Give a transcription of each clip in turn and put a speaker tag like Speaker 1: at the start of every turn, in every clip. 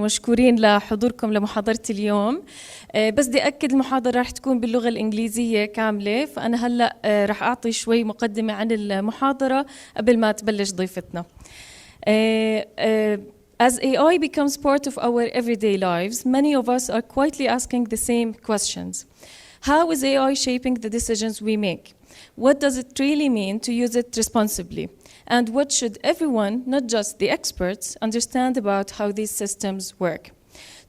Speaker 1: ومشكورين لحضوركم لمحاضرتي اليوم. بس بدي أكد المحاضرة رح تكون باللغة الإنجليزية كاملة، فأنا هلأ رح أعطي شوي مقدمة عن المحاضرة قبل ما تبلش ضيفتنا. As AI becomes part of our everyday lives, many of us are quietly asking the same questions. How is AI shaping the decisions we make? What does it really mean to use it responsibly? And what should everyone, not just the experts, understand about how these systems work?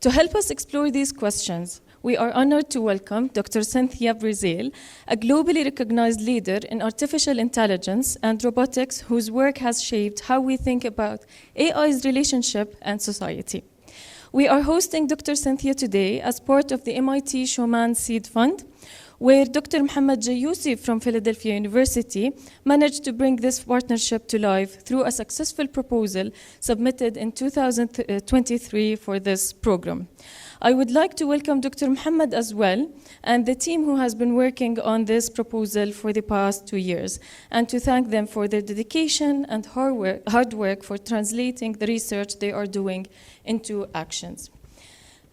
Speaker 1: To help us explore these questions, we are honored to welcome Dr. Cynthia Breazeal, a globally recognized leader in artificial intelligence and robotics whose work has shaped how we think about AI's relationship and society. We are hosting Dr. Cynthia today as part of the MIT Showman Seed Fund, where Dr. Mohammed Jayousi from Philadelphia University managed to bring this partnership to life through a successful proposal submitted in 2023 for this program. I would like to welcome Dr. Mohammed as well, and the team who has been working on this proposal for the past 2 years, and to thank them for their dedication and hard work for translating the research they are doing into actions.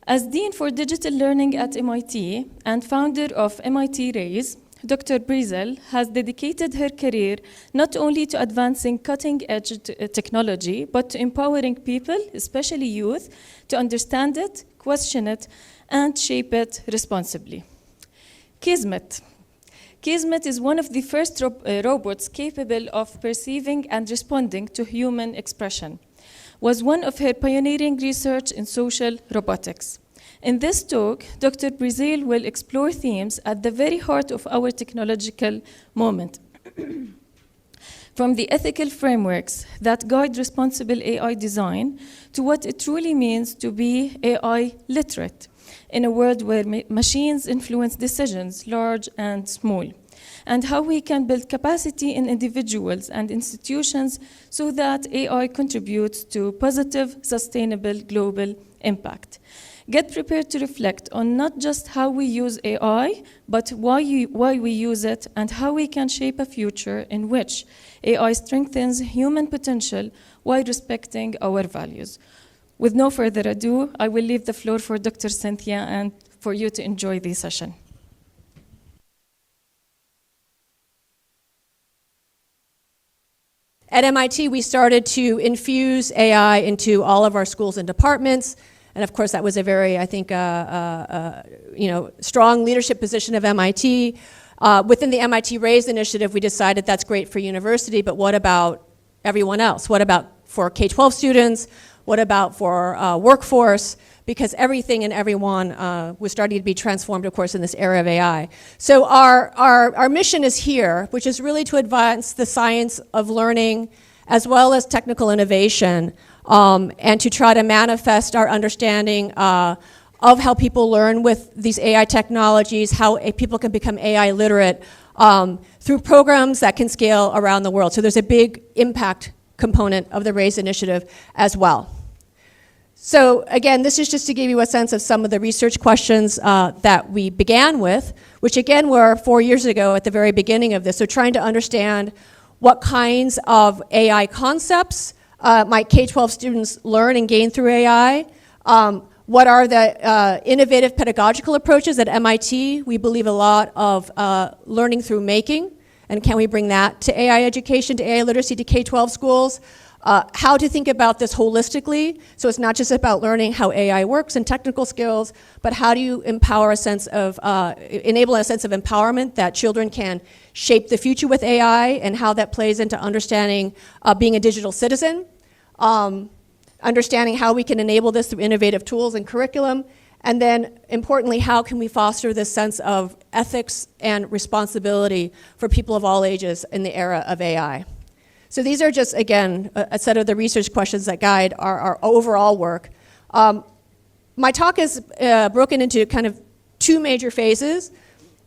Speaker 1: As Dean for Digital Learning at MIT and founder of MIT Raise, Dr. Breazeal has dedicated her career not only to advancing cutting-edge technology, but to empowering people, especially youth, to understand it, question it, and shape it responsibly. Kismet. Kismet is one of the first robots capable of perceiving and responding to human expression. Was one of her pioneering research in social robotics. In this talk, Dr. Breazeal will explore themes at the very heart of our technological moment. From the ethical frameworks that guide responsible AI design to what it truly means to be AI literate in a world where machines influence decisions, large and small, and how we can build capacity in individuals and institutions so that AI contributes to positive, sustainable global impact. Get prepared to reflect on not just how we use AI, but why we use it and how we can shape a future in which AI strengthens human potential while respecting our values. With no further ado, I will leave the floor for Dr. Cynthia and for you to enjoy the session.
Speaker 2: At MIT, we started to infuse AI into all of our schools and departments. And of course, that was a very, I think, strong leadership position of MIT. Within the MIT Raise initiative, we decided that's great for university, but what about everyone else? What about for K-12 students? What about for workforce? Because everything and everyone was starting to be transformed, of course, in this era of AI. So our mission is here, which is really to advance the science of learning as well as technical innovation, and to try to manifest our understanding of how people learn with these AI technologies, how people can become AI literate through programs that can scale around the world. So there's a big impact component of the RAISE initiative as well. So again, this is just to give you a sense of some of the research questions that we began with, which again were 4 years ago at the very beginning of this. So trying to understand what kinds of AI concepts might K-12 students learn and gain through AI. What are the innovative pedagogical approaches at MIT? We believe a lot of learning through making, and can we bring that to AI education, to AI literacy, to K-12 schools? How to think about this holistically, so it's not just about learning how AI works and technical skills, but how do you empower a sense of, enable a sense of empowerment that children can shape the future with AI, and how that plays into understanding being a digital citizen, understanding how we can enable this through innovative tools and curriculum, and then importantly, how can we foster this sense of ethics and responsibility for people of all ages in the era of AI. So these are just, again, a set of the research questions that guide our overall work. My talk is broken into kind of two major phases.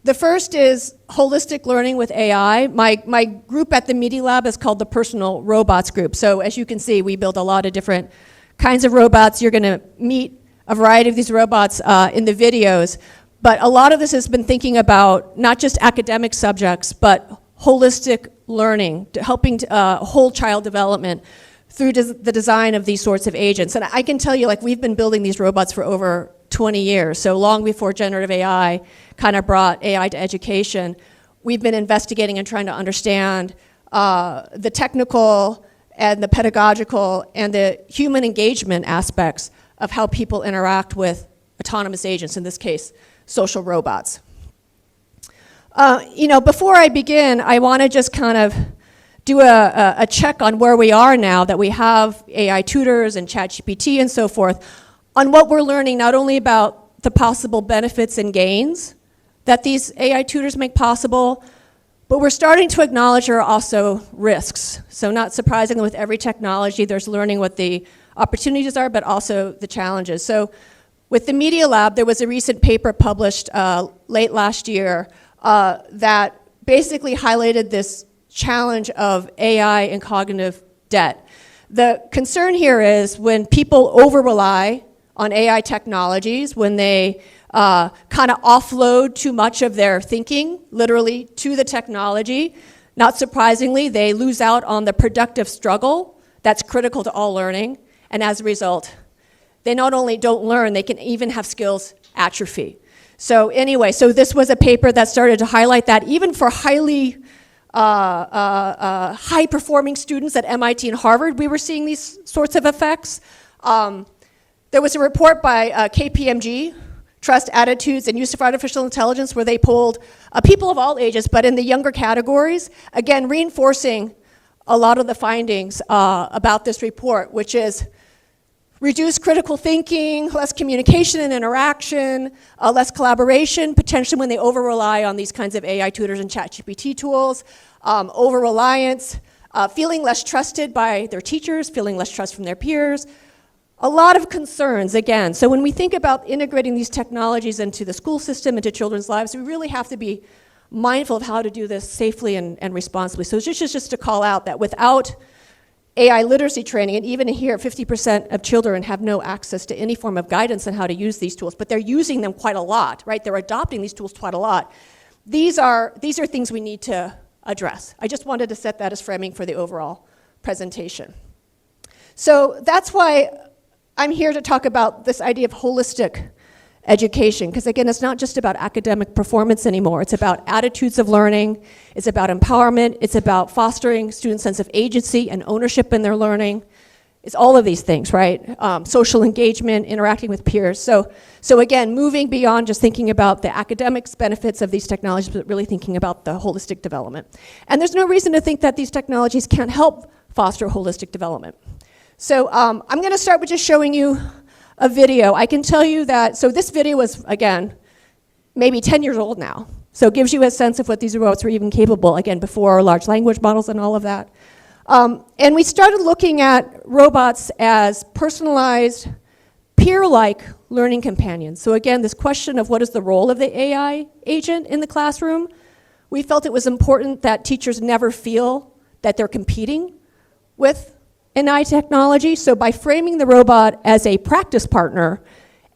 Speaker 2: The first is holistic learning with AI. My group at the Media Lab is called the Personal Robots Group. So as you can see, we build a lot of different kinds of robots. You're going to meet a variety of these robots in the videos. But a lot of this has been thinking about not just academic subjects, but holistic learning, helping whole child development through the design of these sorts of agents. And I can tell you, like, we've been building these robots for over 20 years, so long before generative AI kind of brought AI to education, we've been investigating and trying to understand the technical and the pedagogical and the human engagement aspects of how people interact with autonomous agents, in this case, social robots. Before I begin, I want to just kind of do a check on where we are now that we have AI tutors and ChatGPT and so forth, on what we're learning not only about the possible benefits and gains that these AI tutors make possible, but we're starting to acknowledge there are also risks. So not surprisingly, with every technology, there's learning what the opportunities are, but also the challenges. So with the Media Lab, there was a recent paper published late last year that basically highlighted this challenge of AI and cognitive debt. The concern here is when people over-rely on AI technologies, when they kind of offload too much of their thinking, literally, to the technology, not surprisingly, they lose out on the productive struggle that's critical to all learning, and as a result, they not only don't learn, they can even have skills atrophy. So anyway, so this was a paper that started to highlight that even for highly high-performing students at MIT and Harvard, we were seeing these sorts of effects. There was a report by KPMG, Trust, Attitudes, and Use of Artificial Intelligence, where they polled people of all ages, but in the younger categories, again, reinforcing a lot of the findings about this report, which is reduced critical thinking, less communication and interaction, less collaboration, potentially when they over-rely on these kinds of AI tutors and ChatGPT tools, over-reliance, feeling less trusted by their teachers, feeling less trust from their peers. A lot of concerns, again. So when we think about integrating these technologies into the school system, into children's lives, we really have to be mindful of how to do this safely and responsibly. So just to call out that without AI literacy training, and even here, 50% of children have no access to any form of guidance on how to use these tools, but they're using them quite a lot, right? They're adopting these tools quite a lot. These are things we need to address. I just wanted to set that as framing for the overall presentation. So that's why I'm here to talk about this idea of holistic education, because again, it's not just about academic performance anymore. It's about attitudes of learning, it's about empowerment, it's about fostering students' sense of agency and ownership in their learning. It's all of these things, right? Social engagement, interacting with peers. So again, moving beyond just thinking about the academics benefits of these technologies, but really thinking about the holistic development. And there's no reason to think that these technologies can't help foster holistic development. So I'm going to start with just showing you a video. I can tell you that, so this video was, again, maybe 10 years old now. So it gives you a sense of what these robots were even capable, again, before large language models and all of that. And we started looking at robots as personalized, peer-like learning companions. So again, this question of what is the role of the AI agent in the classroom, we felt it was important that teachers never feel that they're competing with AI technology. So by framing the robot as a practice partner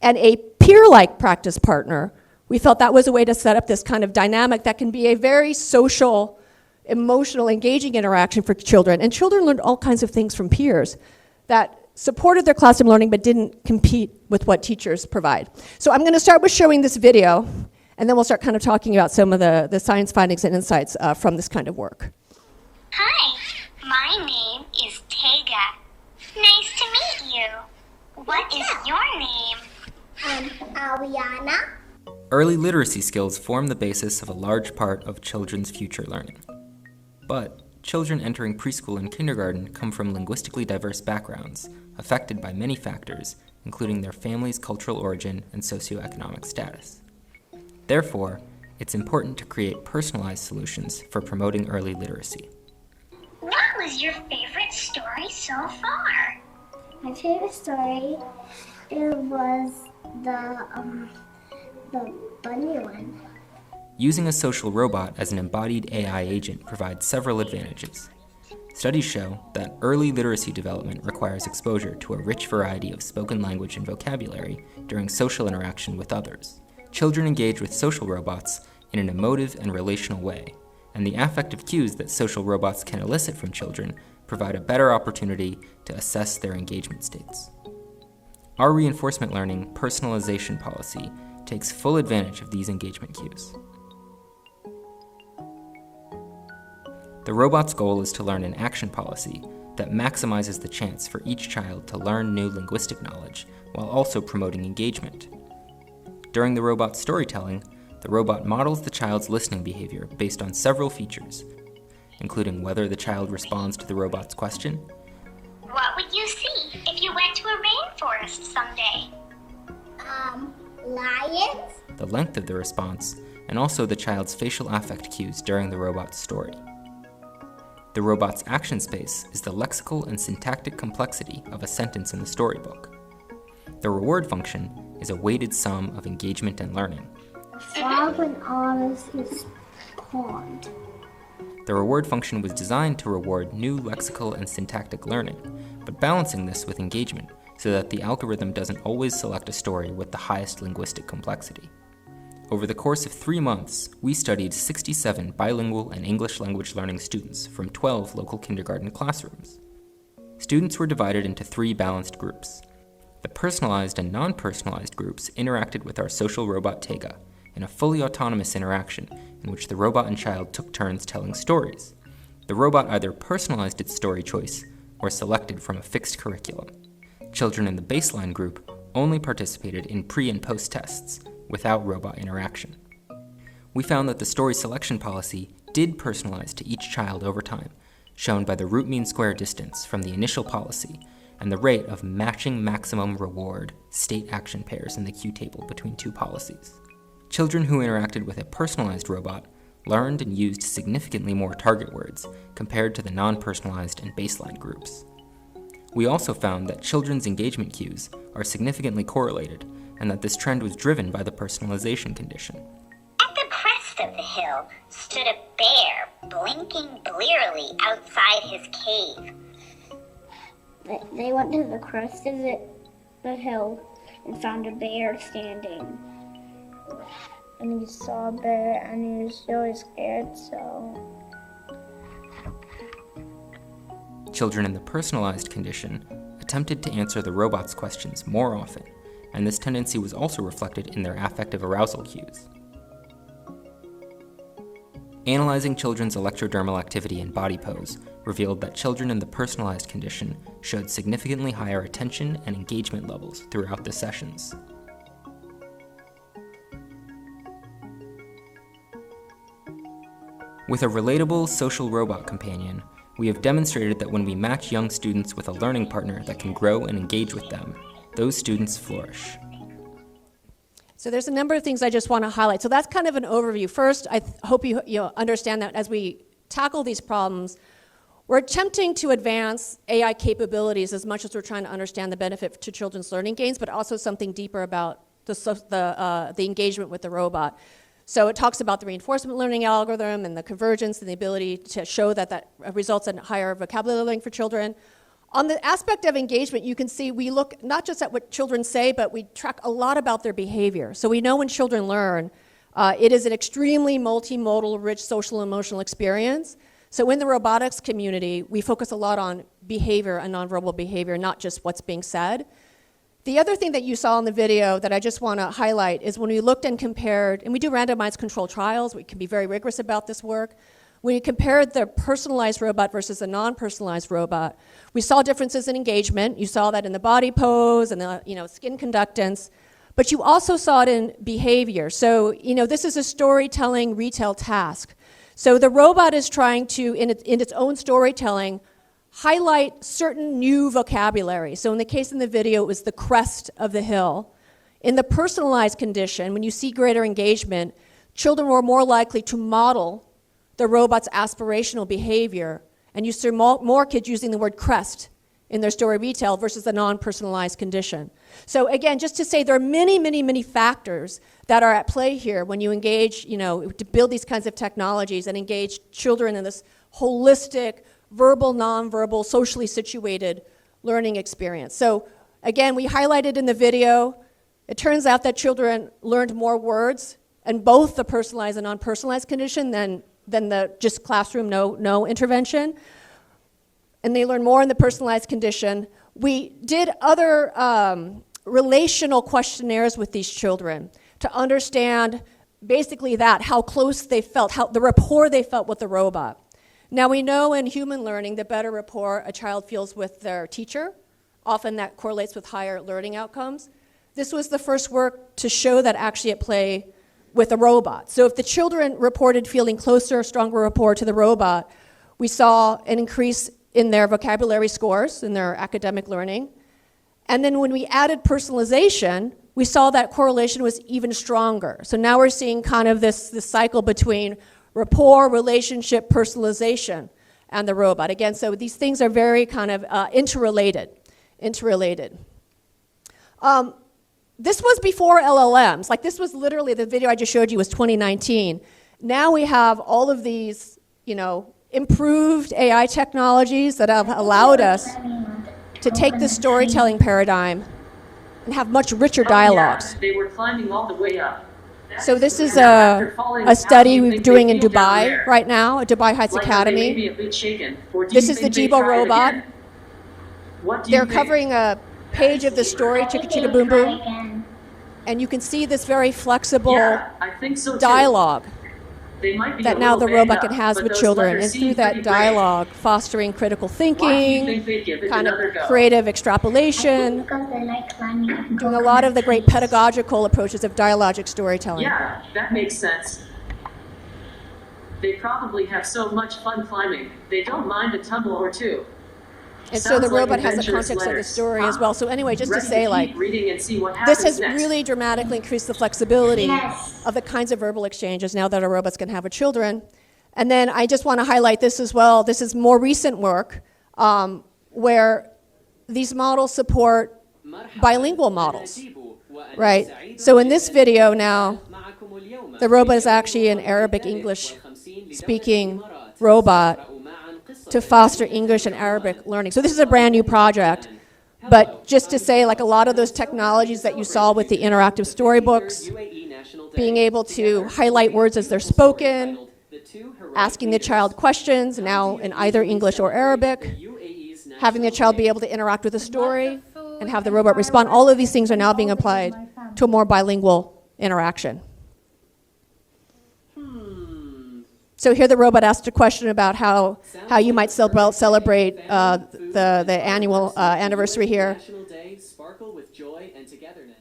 Speaker 2: and a peer-like practice partner, we felt that was a way to set up this kind of dynamic that can be a very social, emotional, engaging interaction for children. And children learned all kinds of things from peers that supported their classroom learning but didn't compete with what teachers provide. So I'm going to start with showing this video, and then we'll start kind of talking about some of the science findings and insights from this kind of work.
Speaker 3: Hi, my name is Tega. Nice to meet you. What is your name?
Speaker 4: Ariana.
Speaker 5: Early literacy skills form the basis of a large part of children's future learning. But children entering preschool and kindergarten come from linguistically diverse backgrounds, affected by many factors, including their family's cultural origin and socioeconomic status. Therefore, it's important to create personalized solutions for promoting early literacy.
Speaker 3: What was your favorite story so far?
Speaker 4: My favorite story, it was the bunny one.
Speaker 5: Using a social robot as an embodied AI agent provides several advantages. Studies show that early literacy development requires exposure to a rich variety of spoken language and vocabulary during social interaction with others. Children engage with social robots in an emotive and relational way, and the affective cues that social robots can elicit from children provide a better opportunity to assess their engagement states. Our reinforcement learning personalization policy takes full advantage of these engagement cues. The robot's goal is to learn an action policy that maximizes the chance for each child to learn new linguistic knowledge while also promoting engagement. During the robot's storytelling, the robot models the child's listening behavior based on several features, including whether the child responds to the robot's question.
Speaker 3: What would you see if you went to a rainforest someday?
Speaker 4: Lions?
Speaker 5: The length of the response, and also the child's facial affect cues during the robot's story. The robot's action space is the lexical and syntactic complexity of a sentence in the storybook. The reward function is a weighted sum of engagement and learning.
Speaker 4: The frog when Alice is pond.
Speaker 5: The reward function was designed to reward new lexical and syntactic learning, but balancing this with engagement so that the algorithm doesn't always select a story with the highest linguistic complexity. Over the course of 3 months, we studied 67 bilingual and English language learning students from 12 local kindergarten classrooms. Students were divided into 3 balanced groups. The personalized and non-personalized groups interacted with our social robot Tega in a fully autonomous interaction in which the robot and child took turns telling stories. The robot either personalized its story choice or selected from a fixed curriculum. Children in the baseline group only participated in pre- and post-tests without robot interaction. We found that the story selection policy did personalize to each child over time, shown by the root mean square distance from the initial policy and the rate of matching maximum reward state action pairs in the Q table between 2 policies. Children who interacted with a personalized robot learned and used significantly more target words compared to the non-personalized and baseline groups. We also found that children's engagement cues are significantly correlated, and that this trend was driven by the personalization condition.
Speaker 3: At the crest of the hill stood a bear blinking blearily outside his cave.
Speaker 4: They went to the crest of the hill and found a bear standing. And he saw a bear and he was really scared, so...
Speaker 5: Children in the personalized condition attempted to answer the robot's questions more often, and this tendency was also reflected in their affective arousal cues. Analyzing children's electrodermal activity and body pose revealed that children in the personalized condition showed significantly higher attention and engagement levels throughout the sessions. With a relatable social robot companion, we have demonstrated that when we match young students with a learning partner that can grow and engage with them, those students flourish.
Speaker 2: So there's a number of things I just want to highlight. So that's kind of an overview. First, I hope you understand that as we tackle these problems, we're attempting to advance AI capabilities as much as we're trying to understand the benefit to children's learning gains, but also something deeper about the engagement with the robot. So it talks about the reinforcement learning algorithm and the convergence and the ability to show that results in higher vocabulary learning for children. On the aspect of engagement, you can see we look not just at what children say, but we track a lot about their behavior. So we know when children learn, it is an extremely multimodal, rich social and emotional experience. So in the robotics community, we focus a lot on behavior and nonverbal behavior, not just what's being said. The other thing that you saw in the video that I just want to highlight is when we looked and compared, and we do randomized controlled trials, we can be very rigorous about this work. When we compared the personalized robot versus a non-personalized robot, we saw differences in engagement. You saw that in the body pose and the skin conductance, but you also saw it in behavior. So this is a storytelling retail task. So the robot is trying to, in its own storytelling, highlight certain new vocabulary. So in the case in the video, it was the crest of the hill. In the personalized condition, when you see greater engagement, children were more likely to model the robot's aspirational behavior, and you see more kids using the word crest in their story retail versus the non-personalized condition. So again, just to say there are many, many, many factors that are at play here when you engage, to build these kinds of technologies and engage children in this holistic, verbal, nonverbal, socially situated learning experience. So again, we highlighted in the video, it turns out that children learned more words in both the personalized and non-personalized condition than than the just classroom, no intervention. And they learn more in the personalized condition. We did other relational questionnaires with these children to understand basically that, how close they felt, how the rapport they felt with the robot. Now we know in human learning the better rapport a child feels with their teacher, often that correlates with higher learning outcomes. This was the first work to show that actually at play with a robot. So if the children reported feeling closer, stronger rapport to the robot, we saw an increase in their vocabulary scores, in their academic learning. And then when we added personalization, we saw that correlation was even stronger. So now we're seeing kind of this cycle between rapport, relationship, personalization, and the robot. Again, so these things are very kind of interrelated. This was before LLMs. Like, this was literally, the video I just showed you was 2019. Now we have all of these, improved AI technologies that have allowed us to take this storytelling paradigm and have much richer dialogues.
Speaker 6: They were climbing all the way up.
Speaker 2: So this is a study we're doing in Dubai right now, at Dubai Heights Academy. This is the Jibo robot. They're covering a page of the story, Chicka Chicka Boom Boom, and you can see this very flexible dialogue that now the robot can have with children, and through that dialogue, fostering critical thinking, kind of creative extrapolation, doing a lot of the great pedagogical approaches of dialogic storytelling.
Speaker 6: Yeah, that makes sense. They probably have so much fun climbing. They don't mind a tumble or two.
Speaker 2: And so the robot has the context of the story as well. So anyway, just to say, like, this has really dramatically increased the flexibility of the kinds of verbal exchanges now that our robots can have with children. And then I just want to highlight this as well. This is more recent work where these models support bilingual models, right? So in this video now, the robot is actually an Arabic-English speaking robot to foster English and Arabic learning. So this is a brand new project, but just to say, like, a lot of those technologies that you saw with the interactive storybooks, being able to highlight words as they're spoken, asking the child questions, now in either English or Arabic, having the child be able to interact with the story and have the robot respond, all of these things are now being applied to a more bilingual interaction. So here the robot asked a question about how you might celebrate the annual anniversary here.
Speaker 7: Sparkle with joy and togetherness.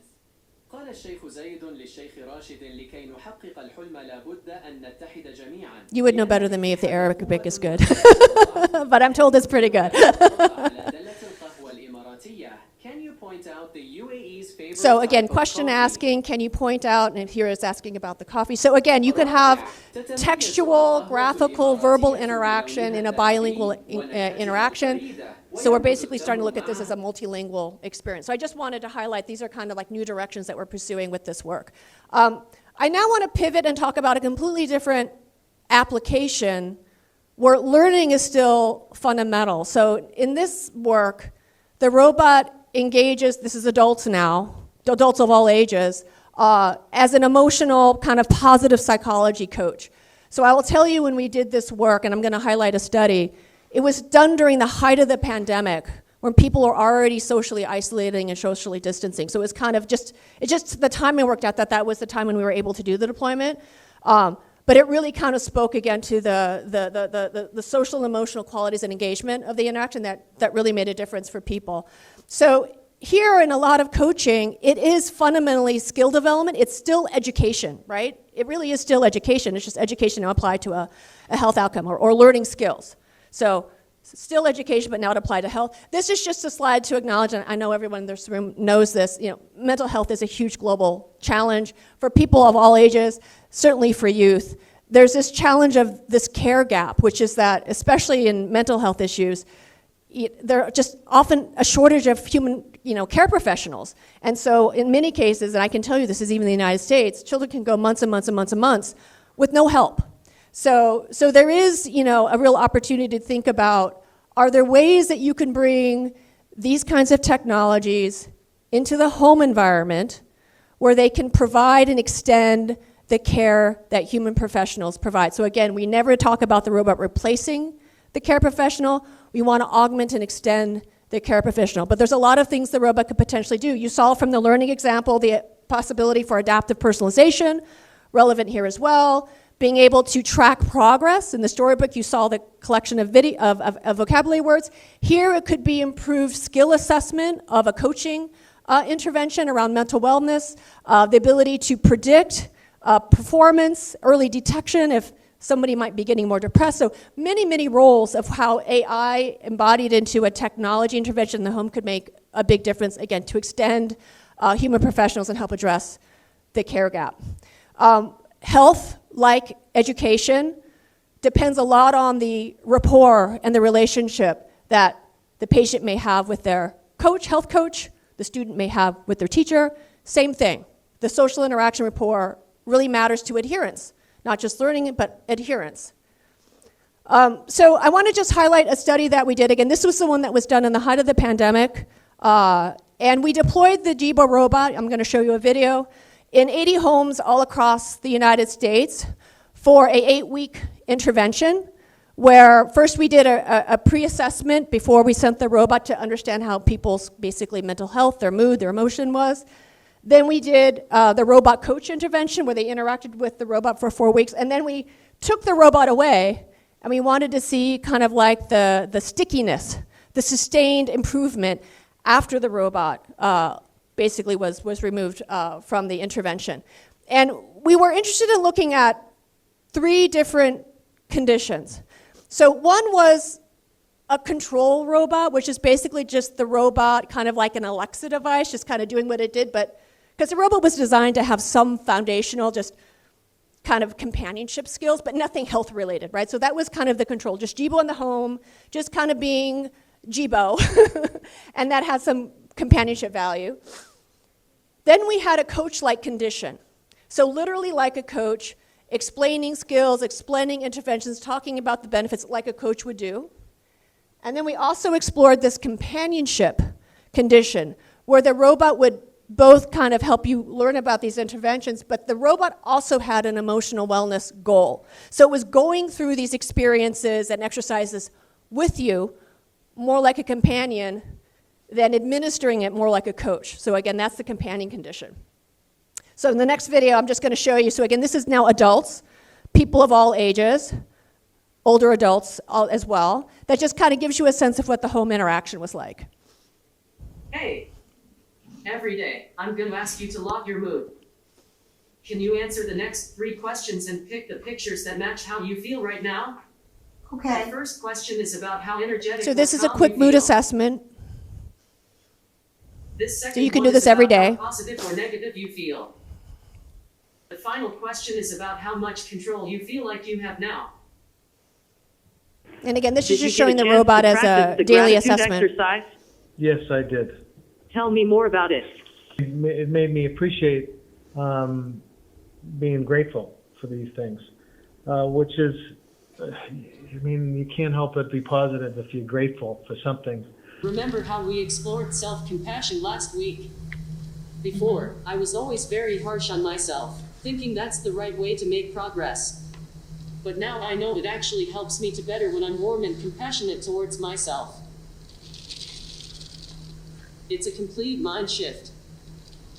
Speaker 2: You would know better than me if the Arabic is good, but I'm told it's pretty good.
Speaker 7: Can you point out the UAE's favorite?
Speaker 2: So again, question asking, can you point out, and here it's asking about the coffee. So again, you can have textual, graphical, verbal interaction in a bilingual interaction. So we're basically starting to look at this as a multilingual experience. So I just wanted to highlight these are kind of like new directions that we're pursuing with this work. I now want to pivot and talk about a completely different application where learning is still fundamental. So in this work, the robot engages, this is adults now, adults of all ages, as an emotional kind of positive psychology coach. So I will tell you, when we did this work, and I'm going to highlight a study, it was done during the height of the pandemic when people were already socially isolating and socially distancing. So it was kind of just the timing worked out that was the time when we were able to do the deployment. But it really kind of spoke again to the social and emotional qualities and engagement of the interaction that really made a difference for people. So here in a lot of coaching, it is fundamentally skill development. It's still education, right? It really is still education. It's just education now applied to a health outcome or learning skills. So still education, but now it applied to health. This is just a slide to acknowledge, and I know everyone in this room knows this, mental health is a huge global challenge for people of all ages, certainly for youth. There's this challenge of this care gap, which is that, especially in mental health issues, there are just often a shortage of human, care professionals. And so in many cases, and I can tell you this is even in the United States, children can go months and months and months and months with no help. So there is, a real opportunity to think about, are there ways that you can bring these kinds of technologies into the home environment where they can provide and extend the care that human professionals provide. So again, we never talk about the robot replacing the care professional. We want to augment and extend the care professional. But there's a lot of things the robot could potentially do. You saw from the learning example the possibility for adaptive personalization, relevant here as well. Being able to track progress. In the storybook, you saw the collection of vocabulary words. Here, it could be improved skill assessment of a coaching intervention around mental wellness, the ability to predict performance, early detection if somebody might be getting more depressed. So many, many roles of how AI embodied into a technology intervention in the home could make a big difference, again, to extend human professionals and help address the care gap. Health, like education, depends a lot on the rapport and the relationship that the patient may have with their coach, health coach, the student may have with their teacher. Same thing. The social interaction rapport really matters to adherence, not just learning, but adherence. So I want to just highlight a study that we did. Again, this was the one that was done in the height of the pandemic. And we deployed the Jibo robot, I'm going to show you a video, in 80 homes all across the United States for a 8-week intervention, where first we did a pre-assessment before we sent the robot to understand how people's basically mental health, their mood, their emotion was. Then we did the robot coach intervention where they interacted with the robot for 4 weeks. And then we took the robot away and we wanted to see kind of like the stickiness, the sustained improvement after the robot basically was removed from the intervention. And we were interested in looking at 3 different conditions. So one was a control robot, which is basically just the robot kind of like an Alexa device, just kind of doing what it did, but because the robot was designed to have some foundational, just kind of companionship skills, but nothing health related, right? So that was kind of the control, just Jibo in the home, just kind of being Jibo, and that had some companionship value. Then we had a coach-like condition. So literally like a coach, explaining skills, explaining interventions, talking about the benefits like a coach would do. And then we also explored this companionship condition, where the robot would both kind of help you learn about these interventions, but the robot also had an emotional wellness goal. So it was going through these experiences and exercises with you more like a companion than administering it more like a coach. So again, that's the companion condition. So in the next video, I'm just going to show you. So again, this is now adults, people of all ages, older adults as well. That just kind of gives you a sense of what the home interaction was like.
Speaker 6: Hey, every day, I'm going to ask you to log your mood. Can you answer the next 3 questions and pick the pictures that match how you feel right now?
Speaker 4: Okay.
Speaker 6: The first question is about how energetic.
Speaker 2: So this is a quick mood assessment.
Speaker 6: This second
Speaker 2: So you can
Speaker 6: one
Speaker 2: do this
Speaker 6: is
Speaker 2: every
Speaker 6: about
Speaker 2: day.
Speaker 6: How positive or negative you feel. The final question is about how much control you feel like you have now.
Speaker 2: And again, this
Speaker 8: Did
Speaker 2: is
Speaker 8: you
Speaker 2: just
Speaker 8: get
Speaker 2: showing the
Speaker 8: chance
Speaker 2: robot
Speaker 8: to
Speaker 2: as
Speaker 8: practice
Speaker 2: a
Speaker 8: the
Speaker 2: daily
Speaker 8: gratitude
Speaker 2: assessment.
Speaker 8: exercise?
Speaker 9: Yes, I did.
Speaker 8: Tell me more about it.
Speaker 9: It made me appreciate being grateful for these things, which is, I mean, you can't help but be positive if you're grateful for something.
Speaker 6: Remember how we explored self-compassion last week? Before, I was always very harsh on myself, thinking that's the right way to make progress. But now I know it actually helps me to better when I'm warm and compassionate towards myself. It's a complete mind shift.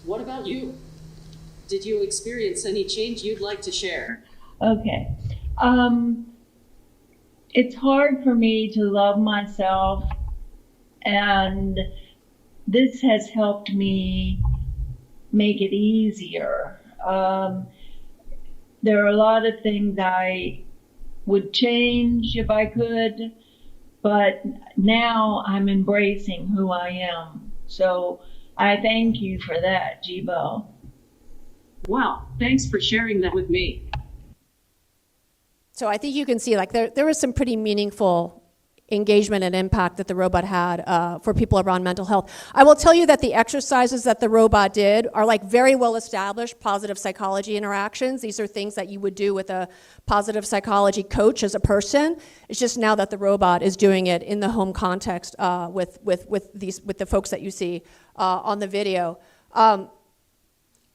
Speaker 6: What about you? Did you experience any change you'd like to share?
Speaker 10: Okay. It's hard for me to love myself, and this has helped me make it easier. There are a lot of things I would change if I could, but now I'm embracing who I am. So I thank you for that, Jibo.
Speaker 6: Wow, thanks for sharing that with me.
Speaker 2: So I think you can see like there was some pretty meaningful engagement and impact that the robot had for people around mental health. I will tell you that the exercises that the robot did are like very well established positive psychology interactions. These are things that you would do with a positive psychology coach as a person. It's just now that the robot is doing it in the home context with the folks that you see on the video.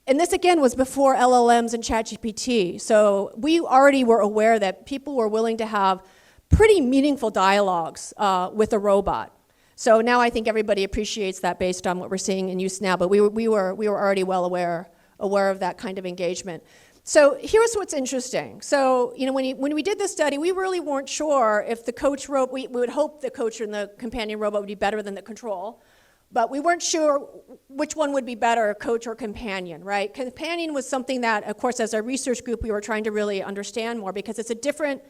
Speaker 2: And this again was before LLMs and ChatGPT. So we already were aware that people were willing to have pretty meaningful dialogues with a robot. So now I think everybody appreciates that based on what we're seeing in use now, but we were already well aware of that kind of engagement. So here's what's interesting. So, you know, when we did this study, we really weren't sure if the coach robot, we would hope the coach and the companion robot would be better than the control, but we weren't sure which one would be better, coach or companion, right? Companion was something that, of course, as a research group, we were trying to really understand more because it's a different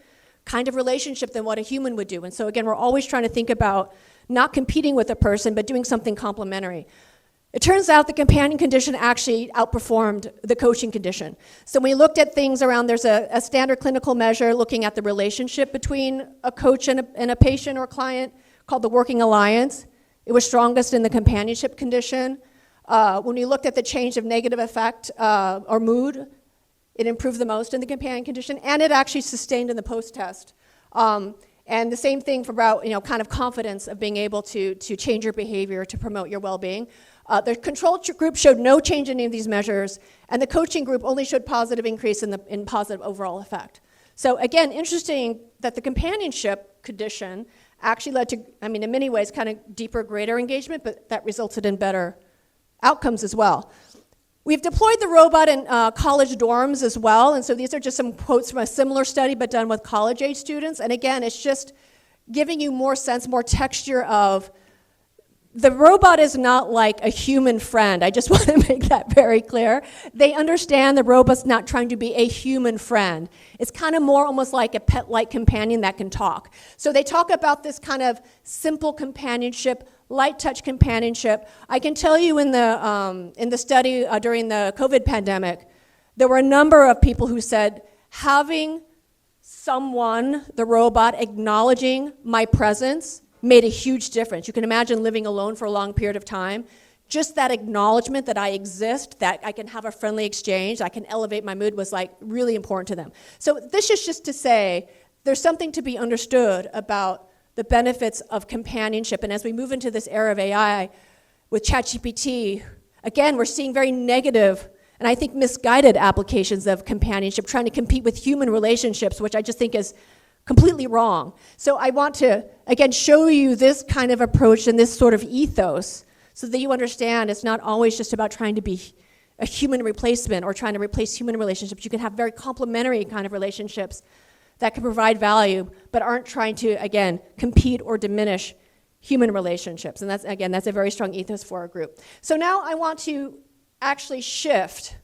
Speaker 2: kind of relationship than what a human would do. And so again, we're always trying to think about not competing with a person, but doing something complementary. It turns out the companion condition actually outperformed the coaching condition. So when we looked at things around, there's a standard clinical measure looking at the relationship between a coach and a patient or client called the working alliance. It was strongest in the companionship condition. When we looked at the change of negative affect or mood, it improved the most in the companion condition, and it actually sustained in the post-test. And the same thing for about, you know, kind of confidence of being able to change your behavior to promote your well-being. The control group showed no change in any of these measures, and the coaching group only showed positive increase in positive overall effect. So again, interesting that the companionship condition actually led to, I mean, in many ways, kind of deeper, greater engagement, but that resulted in better outcomes as well. We've deployed the robot in college dorms as well, and so these are just some quotes from a similar study, but done with college-age students. And again, it's just giving you more sense, more texture of the robot is not like a human friend. I just want to make that very clear. They understand the robot's not trying to be a human friend. It's kind of more almost like a pet-like companion that can talk. So they talk about this kind of simple companionship, light touch companionship. I can tell you in the study during the COVID pandemic, there were a number of people who said having someone, the robot, acknowledging my presence made a huge difference. You can imagine living alone for a long period of time. Just that acknowledgement that I exist, that I can have a friendly exchange, I can elevate my mood was like really important to them. So this is just to say there's something to be understood about the benefits of companionship. And as we move into this era of AI with ChatGPT, again, we're seeing very negative and I think misguided applications of companionship, trying to compete with human relationships, which I just think is completely wrong. So I want to, again, show you this kind of approach and this sort of ethos so that you understand it's not always just about trying to be a human replacement or trying to replace human relationships. You can have very complementary kind of relationships that can provide value, but aren't trying to, again, compete or diminish human relationships. And that's, again, that's a very strong ethos for our group. So now I want to actually shift,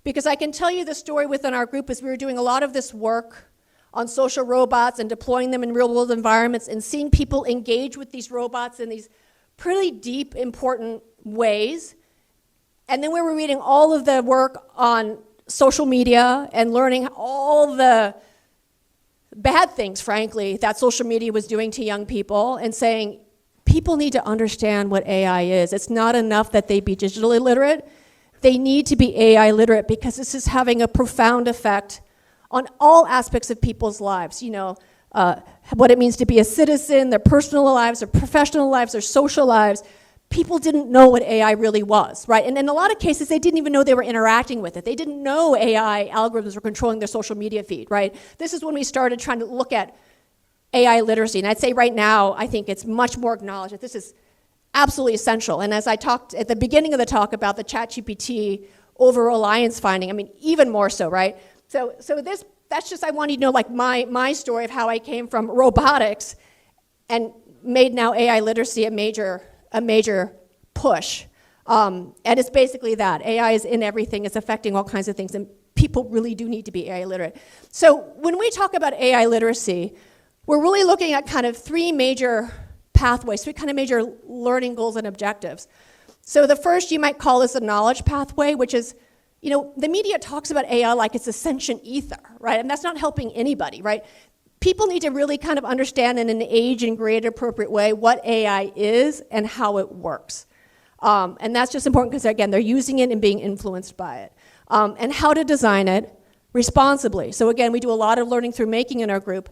Speaker 2: because I can tell you the story within our group as we were doing a lot of this work on social robots and deploying them in real-world environments and seeing people engage with these robots in these pretty deep, important ways. And then we were reading all of the work on social media and learning all the bad things, frankly, that social media was doing to young people and saying, people need to understand what AI is. It's not enough that they be digitally literate. They need to be AI literate because this is having a profound effect on all aspects of people's lives, you know, what it means to be a citizen, their personal lives, their professional lives, their social lives. People didn't know what AI really was, right? And in a lot of cases, they didn't even know they were interacting with it. They didn't know AI algorithms were controlling their social media feed, right? This is when we started trying to look at AI literacy. And I'd say right now, I think it's much more acknowledged that this is absolutely essential. And as I talked at the beginning of the talk about the ChatGPT over-reliance finding, I mean, even more so, right? So that's just, I want you to know like my story of how I came from robotics and made now AI literacy a major push. And it's basically that. AI is in everything, it's affecting all kinds of things, and people really do need to be AI literate. So when we talk about AI literacy, we're really looking at kind of three major pathways, three kind of major learning goals and objectives. So the first you might call this a knowledge pathway, which is, you know, the media talks about AI like it's a sentient ether, right? And that's not helping anybody, right? People need to really kind of understand in an age and grade appropriate way what AI is and how it works. And that's just important because, again, they're using it and being influenced by it. And how to design it responsibly. So again, we do a lot of learning through making in our group,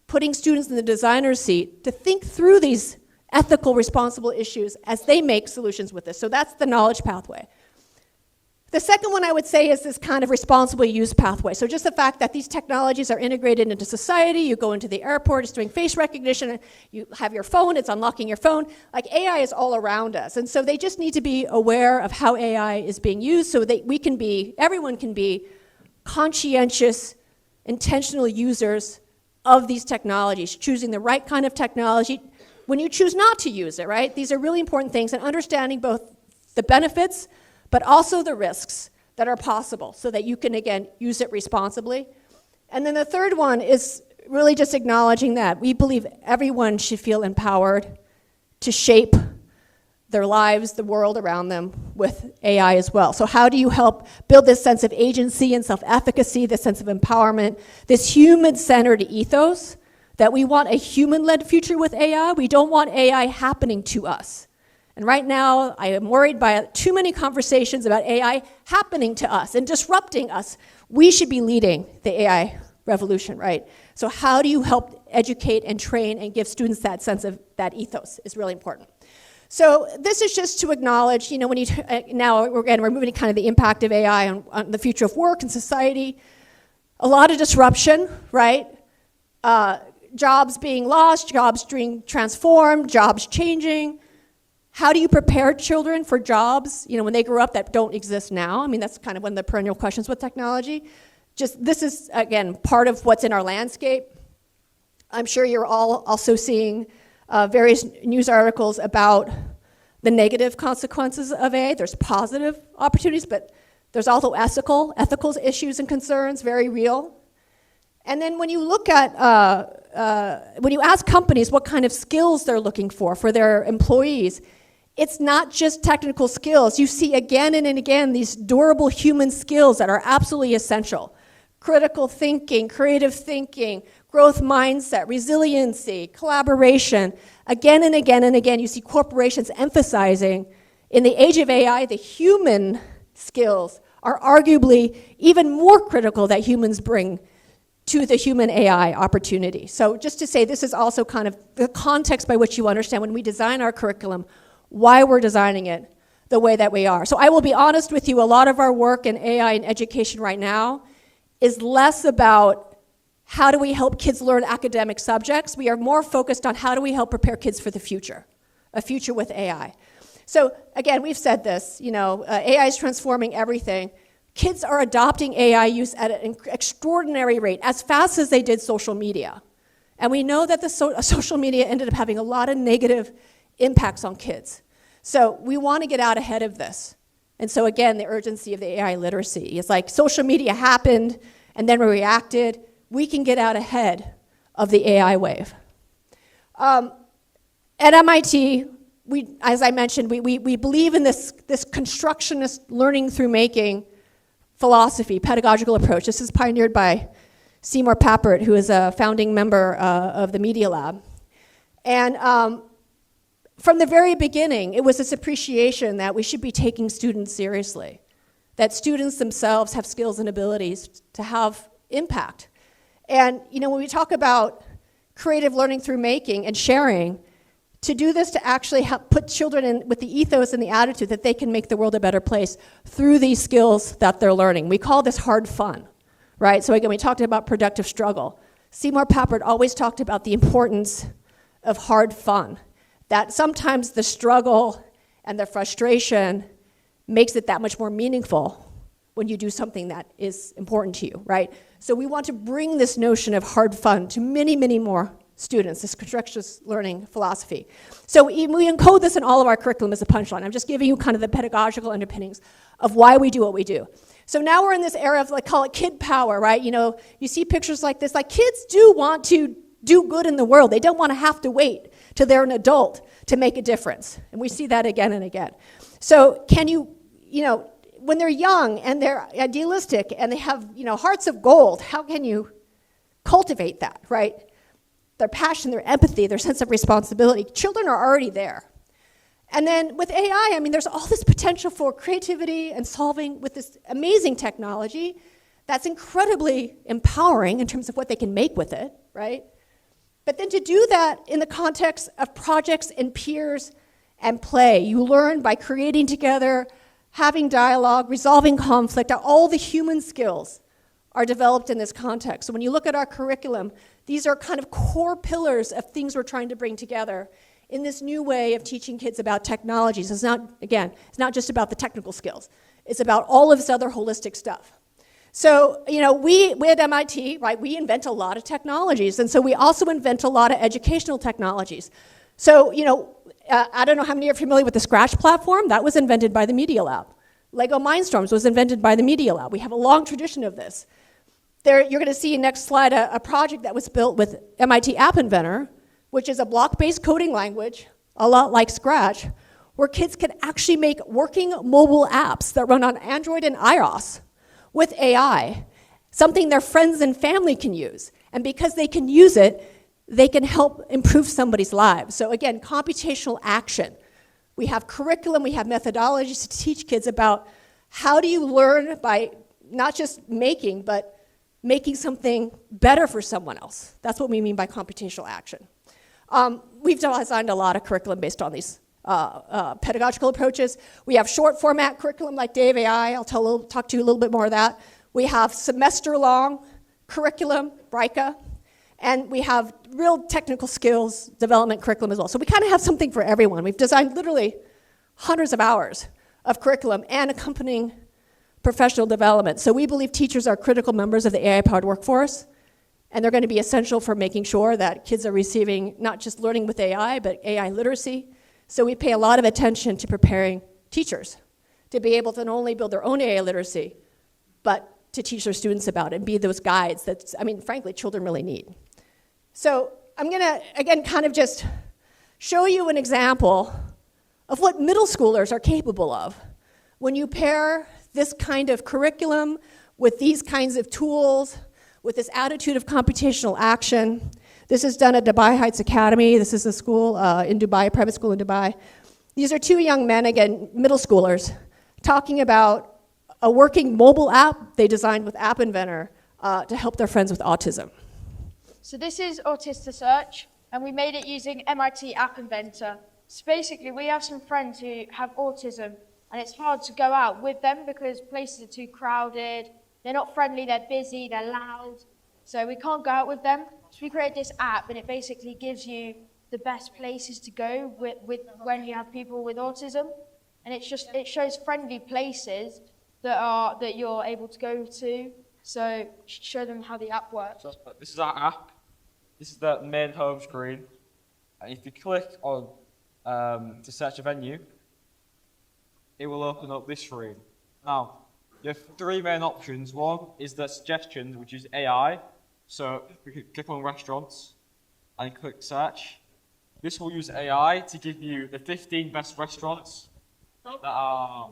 Speaker 2: putting students in the designer's seat to think through these ethical, responsible issues as they make solutions with this. So that's the knowledge pathway. The second one I would say is this kind of responsible use pathway. So just the fact that these technologies are integrated into society, you go into the airport, it's doing face recognition, you have your phone, it's unlocking your phone. Like AI is all around us. And so they just need to be aware of how AI is being used so that everyone can be conscientious, intentional users of these technologies, choosing the right kind of technology when you choose not to use it, right? These are really important things, and understanding both the benefits but also the risks that are possible so that you can, again, use it responsibly. And then the third one is really just acknowledging that we believe everyone should feel empowered to shape their lives, the world around them with AI as well. So how do you help build this sense of agency and self-efficacy, this sense of empowerment, this human-centered ethos that we want a human-led future with AI? We don't want AI happening to us. And right now, I am worried by too many conversations about AI happening to us and disrupting us. We should be leading the AI revolution, right? So how do you help educate and train and give students that sense of that ethos is really important. So this is just to acknowledge, you know, when you now we're moving to kind of the impact of AI on the future of work and society. A lot of disruption, right? Jobs being lost, jobs being transformed, jobs changing. How do you prepare children for jobs, you know, when they grow up that don't exist now? I mean, that's kind of one of the perennial questions with technology. Just this is, again, part of what's in our landscape. I'm sure you're all also seeing various news articles about the negative consequences of AI. There's positive opportunities, but there's also ethical issues and concerns, very real. And then when you look at, when you ask companies what kind of skills they're looking for their employees, it's not just technical skills. You see again and again these durable human skills that are absolutely essential. Critical thinking, creative thinking, growth mindset, resiliency, collaboration. Again and again and again, you see corporations emphasizing, in the age of AI, the human skills are arguably even more critical that humans bring to the human AI opportunity. So just to say, this is also kind of the context by which you understand when we design our curriculum, why we're designing it the way that we are. So I will be honest with you, a lot of our work in AI and education right now is less about how do we help kids learn academic subjects. We are more focused on how do we help prepare kids for the future, a future with AI. So again, we've said this, you know, AI is transforming everything. Kids are adopting AI use at an extraordinary rate, as fast as they did social media. And we know that the social media ended up having a lot of negative impacts on kids. So we want to get out ahead of this. And so again, the urgency of the AI literacy. It's like social media happened and then we reacted. We can get out ahead of the AI wave. At MIT, as I mentioned, we believe in this constructionist learning through making philosophy, pedagogical approach. This is pioneered by Seymour Papert, who is a founding member of the Media Lab. And from the very beginning, it was this appreciation that we should be taking students seriously, that students themselves have skills and abilities to have impact. And you know, when we talk about creative learning through making and sharing, to do this to actually help put children in with the ethos and the attitude that they can make the world a better place through these skills that they're learning. We call this hard fun, right? So again, we talked about productive struggle. Seymour Papert always talked about the importance of hard fun, that sometimes the struggle and the frustration makes it that much more meaningful when you do something that is important to you, right? So we want to bring this notion of hard fun to many, many more students, this constructionist learning philosophy. So we encode this in all of our curriculum as a punchline. I'm just giving you kind of the pedagogical underpinnings of why we do what we do. So now we're in this era of, like, call it kid power, right? You know, you see pictures like this, like kids do want to do good in the world. They don't want to have to wait till they're an adult to make a difference. And we see that again and again. So can you know, when they're young and they're idealistic and they have, you know, hearts of gold, how can you cultivate that, right? Their passion, their empathy, their sense of responsibility. Children are already there. And then with AI, I mean, there's all this potential for creativity and solving with this amazing technology that's incredibly empowering in terms of what they can make with it, right? But then to do that in the context of projects and peers and play, you learn by creating together having dialogue, resolving conflict, all the human skills are developed in this context. So when you look at our curriculum, these are kind of core pillars of things we're trying to bring together in this new way of teaching kids about technologies. It's not, again, it's not just about the technical skills. It's about all of this other holistic stuff. So, you know, we at MIT, right, we invent a lot of technologies, and so we also invent a lot of educational technologies. So, you know, I don't know how many are familiar with the Scratch platform. That was invented by the Media Lab. Lego Mindstorms was invented by the Media Lab. We have a long tradition of this. There, you're going to see next slide a project that was built with MIT App Inventor, which is a block-based coding language, a lot like Scratch, where kids can actually make working mobile apps that run on Android and iOS with AI, something their friends and family can use. And because they can use it, they can help improve somebody's lives. So again, computational action. We have curriculum, we have methodologies to teach kids about how do you learn by not just making, but making something better for someone else. That's what we mean by computational action. We've designed a lot of curriculum based on these pedagogical approaches. We have short format curriculum like Dave AI. I'll talk to you a little bit more of that. We have semester-long curriculum, BRICA, and we have real technical skills development curriculum as well. So we kind of have something for everyone. We've designed literally hundreds of hours of curriculum and accompanying professional development. So we believe teachers are critical members of the AI-powered workforce, and they're going to be essential for making sure that kids are receiving not just learning with AI, but AI literacy. So we pay a lot of attention to preparing teachers to be able to not only build their own AI literacy, but to teach their students about it and be those guides that, I mean, frankly, children really need. So I'm going to, again, kind of just show you an example of what middle schoolers are capable of when you pair this kind of curriculum with these kinds of tools, with this attitude of computational action. This is done at Dubai Heights Academy. This is a school in Dubai, a private school in Dubai. These are two young men, again, middle schoolers, talking about a working mobile app they designed with App Inventor to help their friends with autism.
Speaker 11: So this is Autista Search, and we made it using MIT App Inventor. So basically, we have some friends who have autism, and it's hard to go out with them because places are too crowded, they're not friendly, they're busy, they're loud, so we can't go out with them. So we created this app, and it basically gives you the best places to go with when you have people with autism, and it shows friendly places that you're able to go to. So show them how the app works.
Speaker 12: So this is our app. This is the main home screen, and if you click on to search a venue, it will open up this screen. Now, you have three main options. One is the suggestions, which is AI. So we could click on restaurants and click search. This will use AI to give you the 15 best restaurants that are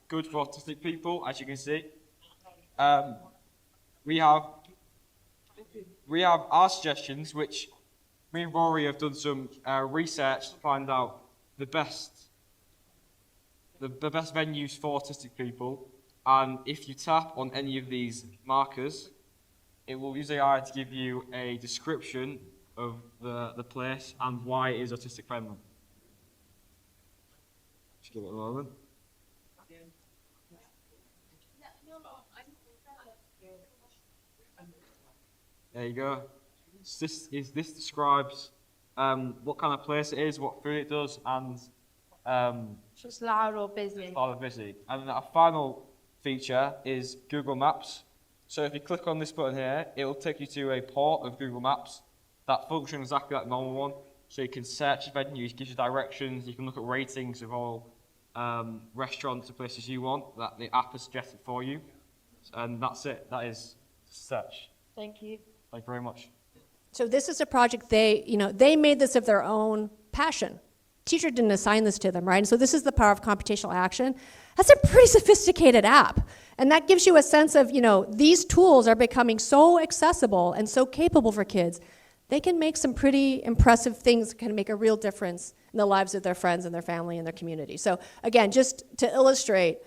Speaker 12: good for autistic people, as you can see. We have our suggestions, which me and Rory have done some research to find out the best venues for autistic people. And if you tap on any of these markers, it will use AI to give you a description of the place and why it is autistic friendly. Just give it a moment. There you go. This describes what kind of place it is, what food it does, and
Speaker 11: just loud or busy.
Speaker 12: Loud or busy. And our final feature is Google Maps. So if you click on this button here, it will take you to a port of Google Maps that functions exactly like the normal one. So you can search venues, gives you directions, you can look at ratings of all restaurants or places you want that the app has suggested for you. And that's it. That is search.
Speaker 11: Thank you.
Speaker 12: Thank you very much.
Speaker 2: So this is a project they made this of their own passion. Teacher didn't assign this to them, right? And so this is the power of computational action. That's a pretty sophisticated app. And that gives you a sense of, these tools are becoming so accessible and so capable for kids. They can make some pretty impressive things that can make a real difference in the lives of their friends and their family and their community. So again, just to illustrate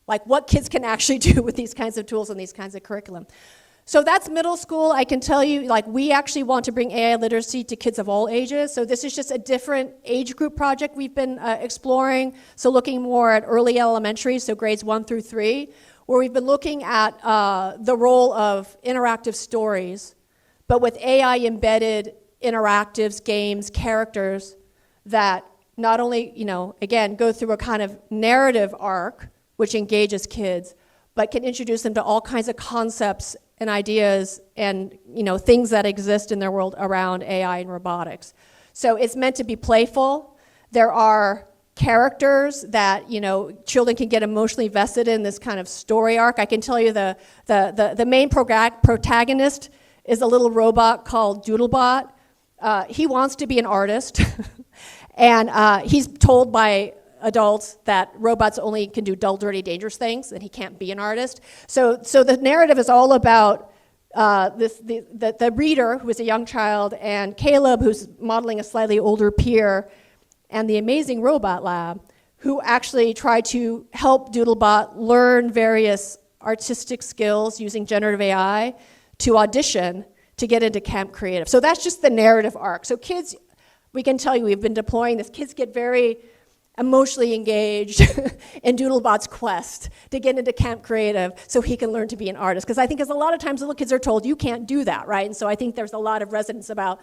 Speaker 2: like what kids can actually do with these kinds of tools and these kinds of curriculum. So that's middle school. I can tell you, like, we actually want to bring AI literacy to kids of all ages. So this is just a different age group project we've been exploring. So looking more at early elementary, so grades 1 through 3, where we've been looking at the role of interactive stories, but with AI embedded interactives, games, characters that not only, you know, again, go through a kind of narrative arc, which engages kids, but can introduce them to all kinds of concepts and ideas and, you know, things that exist in their world around AI and robotics. So it's meant to be playful. There are characters that, you know, children can get emotionally vested in this kind of story arc. I can tell you the main protagonist is a little robot called Doodlebot. He wants to be an artist, and he's told by adults that robots only can do dull, dirty, dangerous things, and he can't be an artist. So the narrative is all about the reader, who is a young child, and Caleb, who's modeling a slightly older peer, and the amazing robot lab, who actually try to help Doodlebot learn various artistic skills using generative AI to audition to get into Camp Creative. So that's just the narrative arc. So kids, we can tell you, we've been deploying this. Kids get very emotionally engaged in Doodlebot's quest to get into Camp Creative so he can learn to be an artist. Because I think a lot of times little kids are told, you can't do that, right? And so I think there's a lot of resonance about,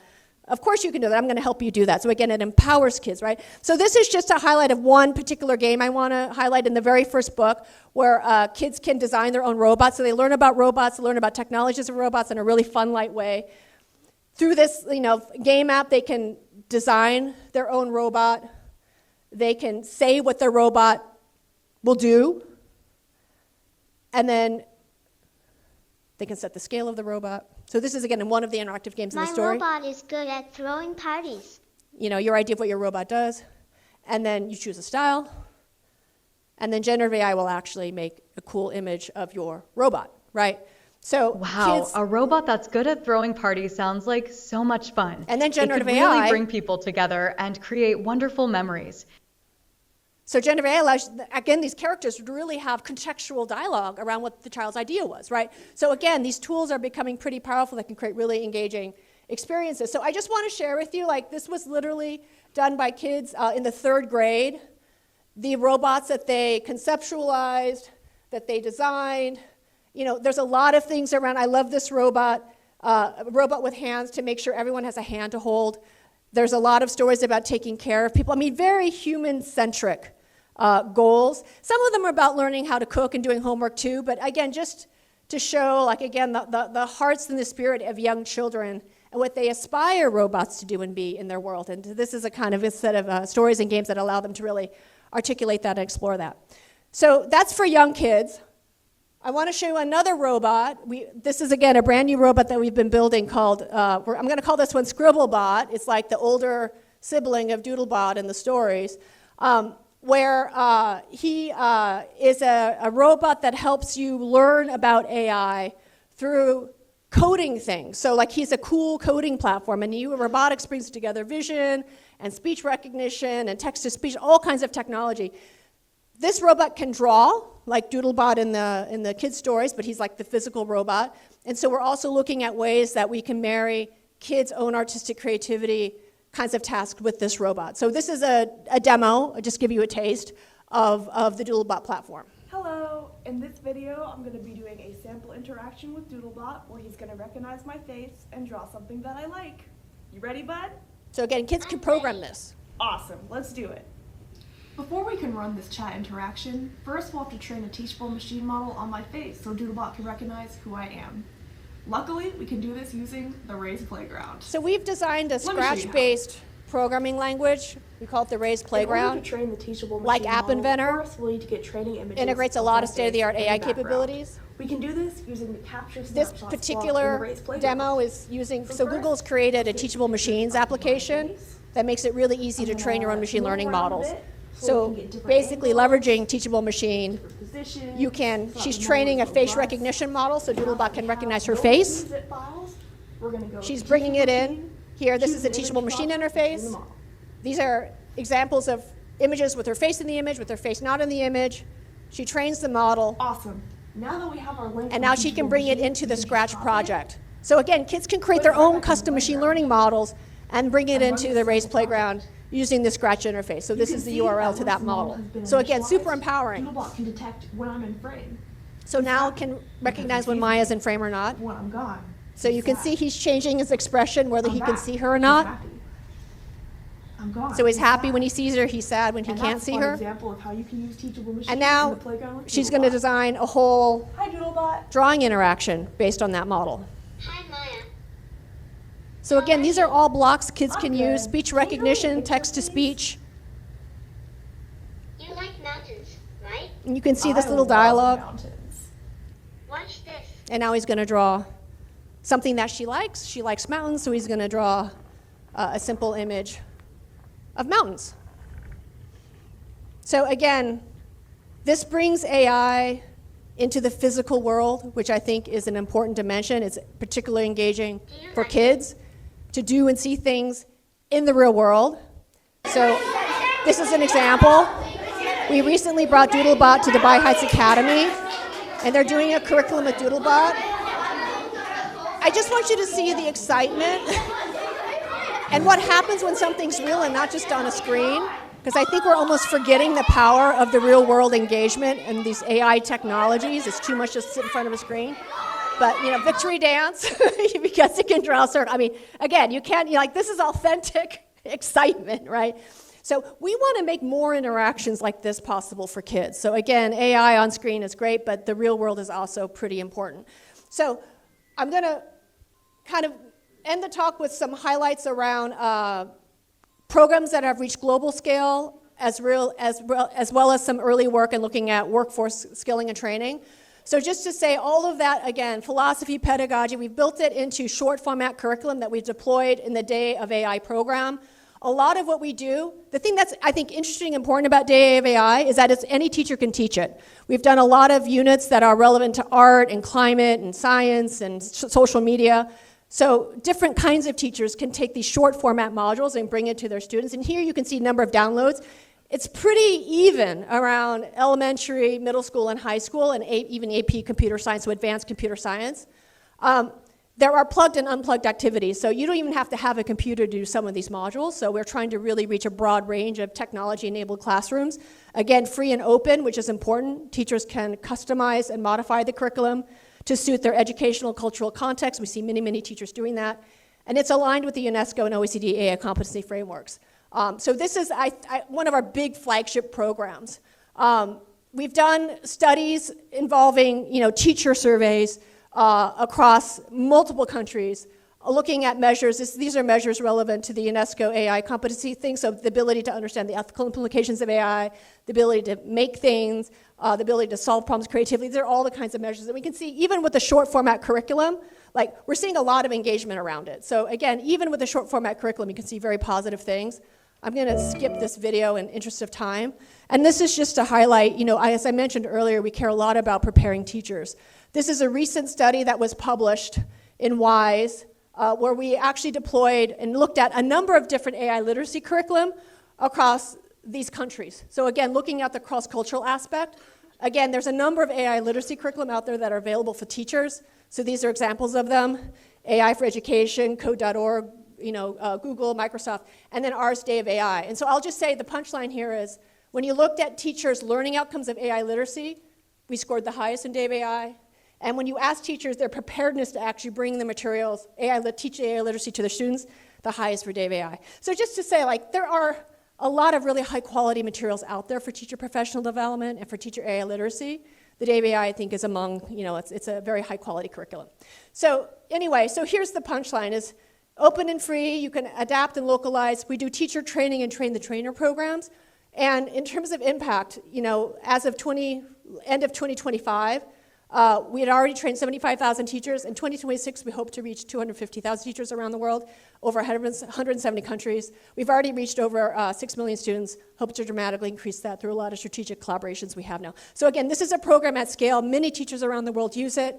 Speaker 2: of course you can do that, I'm gonna help you do that. So again, it empowers kids, right? So this is just a highlight of one particular game I wanna highlight in the very first book, where kids can design their own robots. So they learn about robots, learn about technologies of robots in a really fun, light way. Through this, you know, game app, they can design their own robot. They can say what their robot will do, and then they can set the scale of the robot. So this is, again, in one of the interactive games in the story.
Speaker 4: My robot is good at throwing parties.
Speaker 2: You know, your idea of what your robot does, and then you choose a style, and then generative AI will actually make a cool image of your robot, right? So
Speaker 13: wow,
Speaker 2: kids,
Speaker 13: a robot that's good at throwing parties sounds like so much fun.
Speaker 2: And then generative
Speaker 13: AI
Speaker 2: AI
Speaker 13: really bring people together and create wonderful memories.
Speaker 2: So generative AI allows, again, these characters to really have contextual dialogue around what the child's idea was, right? So again, these tools are becoming pretty powerful that can create really engaging experiences. So I just want to share with you, like, this was literally done by kids in the 3rd grade. The robots that they conceptualized, that they designed, you know, there's a lot of things around. I love this robot, a robot with hands to make sure everyone has a hand to hold. There's a lot of stories about taking care of people. I mean, very human-centric goals. Some of them are about learning how to cook and doing homework too, but again, just to show, like, again, the hearts and the spirit of young children and what they aspire robots to do and be in their world. And this is a kind of a set of stories and games that allow them to really articulate that and explore that. So that's for young kids. I want to show you another robot. This is, again, a brand new robot that we've been building called, I'm going to call this one Scribblebot. It's like the older sibling of Doodlebot in the stories, where he is a robot that helps you learn about AI through coding things. So, like, he's a cool coding platform, and robotics brings together vision and speech recognition and text-to-speech, all kinds of technology. This robot can draw, like Doodlebot in the kids' stories, but he's like the physical robot. And so we're also looking at ways that we can marry kids' own artistic creativity kinds of tasks with this robot. So this is a demo, I'll just give you a taste of the Doodlebot platform.
Speaker 14: Hello, in this video I'm going to be doing a sample interaction with Doodlebot where he's going to recognize my face and draw something that I like. You ready, bud?
Speaker 2: So again, kids can program this.
Speaker 14: Awesome, let's do it. Before we can run this chat interaction, first we'll have to train a teachable machine model on my face so Doodlebot can recognize who I am. Luckily, we can do this using the Raise Playground.
Speaker 2: So we've designed a Scratch-based programming language. We call it the Raise Playground.
Speaker 14: In order to train the teachable machine
Speaker 2: like App
Speaker 14: model,
Speaker 2: Inventor,
Speaker 14: first we'll need to get training images.
Speaker 2: Integrates a lot of state-of-the-art AI capabilities.
Speaker 14: We can do this using the capture
Speaker 2: This
Speaker 14: snapshots
Speaker 2: particular demo is using, so Google's created a teachable machines application that makes it really easy to train your own machine learning models. So basically leveraging teachable machine, you can, she's training a face recognition model so Doodlebot can recognize her face. She's bringing it in. Here, this is a teachable machine interface. These are examples of images with her face in the image, with her face not in the image. She trains the model.
Speaker 14: Awesome. Now that we have our link,
Speaker 2: and now she can bring it into the Scratch project. So again, kids can create their own custom machine learning models and bring it into the Raise Playground using the Scratch interface. So this is the URL to that model. So again, super empowering.
Speaker 14: Doodlebot can detect when I'm in frame.
Speaker 2: So now it can recognize when Maya's in frame or not.
Speaker 14: When I'm gone.
Speaker 2: So you can see he's changing his expression, whether he can see her or not.
Speaker 14: I'm gone.
Speaker 2: So he's happy when he sees her, he's sad when he can't see her.
Speaker 14: Example of how you can use teachable machines
Speaker 2: And now
Speaker 14: in the playground with
Speaker 2: she's
Speaker 14: Doodlebot.
Speaker 2: going to design a whole
Speaker 14: Hi, Doodlebot.
Speaker 2: drawing interaction based on that model.
Speaker 3: Hi, Maya.
Speaker 2: So again, these are all blocks kids can use: speech recognition, text-to-speech.
Speaker 3: You like mountains, right?
Speaker 2: And you can see this little dialogue.
Speaker 3: Watch this.
Speaker 2: And now he's going to draw something that she likes. She likes mountains, so he's going to draw a simple image of mountains. So again, this brings AI into the physical world, which I think is an important dimension. It's particularly engaging for kids to do and see things in the real world. So this is an example. We recently brought Doodlebot to Dubai Heights Academy, and they're doing a curriculum with Doodlebot. I just want you to see the excitement and what happens when something's real and not just on a screen, because I think we're almost forgetting the power of the real world engagement and these AI technologies. It's too much to sit in front of a screen. But, you know, victory dance, because it can draw a circle. I mean, again, you can't, this is authentic excitement, right? So we want to make more interactions like this possible for kids. So again, AI on screen is great, but the real world is also pretty important. So I'm going to kind of end the talk with some highlights around programs that have reached global scale, as well as some early work in looking at workforce skilling and training. So just to say all of that, again, philosophy, pedagogy, we've built it into short format curriculum that we've deployed in the Day of AI program. A lot of what we do, the thing that's, I think, interesting and important about Day of AI is that any teacher can teach it. We've done a lot of units that are relevant to art and climate and science and social media. So different kinds of teachers can take these short format modules and bring it to their students. And here you can see a number of downloads. It's pretty even around elementary, middle school, and high school, and even AP computer science, so advanced computer science. There are plugged and unplugged activities, so you don't even have to have a computer to do some of these modules. So we're trying to really reach a broad range of technology-enabled classrooms. Again, free and open, which is important. Teachers can customize and modify the curriculum to suit their educational, cultural context. We see many, many teachers doing that. And it's aligned with the UNESCO and OECD AI competency frameworks. So this is one of our big flagship programs. We've done studies involving teacher surveys across multiple countries, looking at measures. These are measures relevant to the UNESCO AI competency thing, so the ability to understand the ethical implications of AI, the ability to make things, the ability to solve problems creatively. These are all the kinds of measures that we can see, even with the short format curriculum. Like, we're seeing a lot of engagement around it. So again, even with the short format curriculum, you can see very positive things. I'm going to skip this video in interest of time. And this is just to highlight, as I mentioned earlier, we care a lot about preparing teachers. This is a recent study that was published in WISE, where we actually deployed and looked at a number of different AI literacy curriculum across these countries. So again, looking at the cross-cultural aspect. Again, there's a number of AI literacy curriculum out there that are available for teachers. So these are examples of them: AI for Education, Code.org, Google, Microsoft, and then ours, Day of AI. And so I'll just say the punchline here is, when you looked at teachers' learning outcomes of AI literacy, we scored the highest in Day of AI. And when you ask teachers their preparedness to actually bring the materials, teach AI literacy to their students, the highest for Day of AI. So just to say, there are a lot of really high quality materials out there for teacher professional development and for teacher AI literacy. The Day of AI, I think, is among, it's a very high quality curriculum. So anyway, so here's the punchline is, open and free, you can adapt and localize. We do teacher training and train the trainer programs. And in terms of impact, as of end of 2025, we had already trained 75,000 teachers. In 2026, we hope to reach 250,000 teachers around the world, over 170 countries. We've already reached over 6 million students, hope to dramatically increase that through a lot of strategic collaborations we have now. So again, this is a program at scale. Many teachers around the world use it.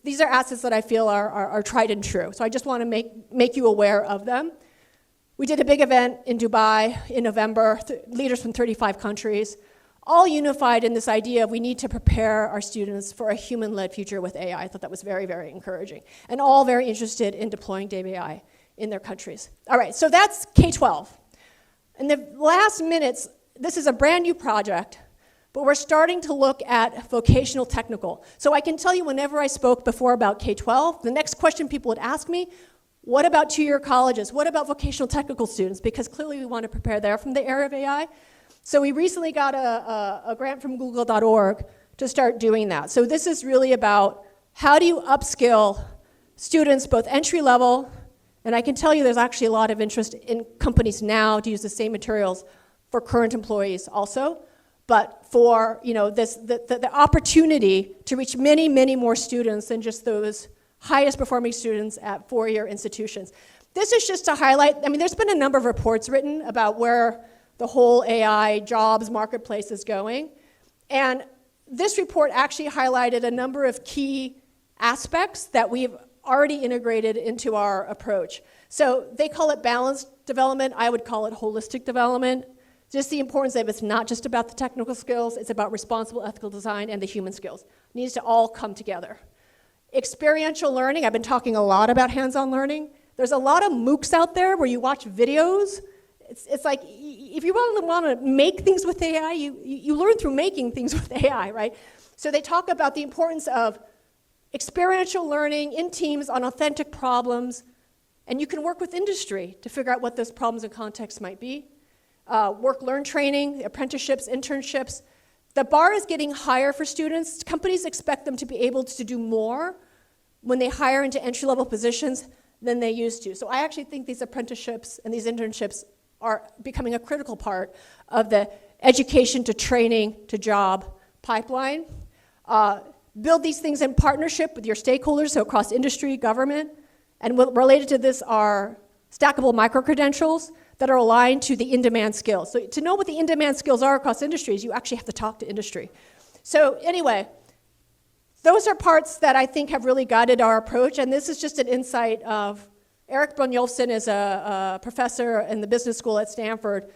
Speaker 2: These are assets that I feel are tried and true. So I just want to make you aware of them. We did a big event in Dubai in November, leaders from 35 countries. all unified in this idea of we need to prepare our students for a human-led future with AI. I thought that was very, very encouraging. And all very interested in deploying AI in their countries. All right, so that's K-12. In the last minutes, this is a brand new project, but we're starting to look at vocational technical. So I can tell you whenever I spoke before about K-12, the next question people would ask me, what about two-year colleges? What about vocational technical students? Because clearly we want to prepare there from the era of AI. So we recently got a grant from google.org to start doing that. So this is really about how do you upskill students, both entry level, and I can tell you there's actually a lot of interest in companies now to use the same materials for current employees also, but for the opportunity to reach many, many more students than just those highest performing students at four-year institutions. This is just to highlight, I mean, there's been a number of reports written about where the whole AI jobs marketplace is going. And this report actually highlighted a number of key aspects that we've already integrated into our approach. So they call it balanced development. I would call it holistic development. Just the importance of it's not just about the technical skills, it's about responsible ethical design and the human skills. It needs to all come together. Experiential learning, I've been talking a lot about hands-on learning. There's a lot of MOOCs out there where you watch videos. It's like, if you want to make things with AI, you learn through making things with AI, right? So they talk about the importance of experiential learning in teams on authentic problems, and you can work with industry to figure out what those problems and contexts might be. Work-learn training, apprenticeships, internships. The bar is getting higher for students. Companies expect them to be able to do more when they hire into entry-level positions than they used to. So I actually think these apprenticeships and these internships are becoming a critical part of the education to training to job pipeline. Build these things in partnership with your stakeholders, so across industry, government, and related to this are stackable micro-credentials that are aligned to the in-demand skills. So to know what the in-demand skills are across industries, you actually have to talk to industry. So anyway, those are parts that I think have really guided our approach, and this is just an insight of Erik Brynjolfsson is a professor in the business school at Stanford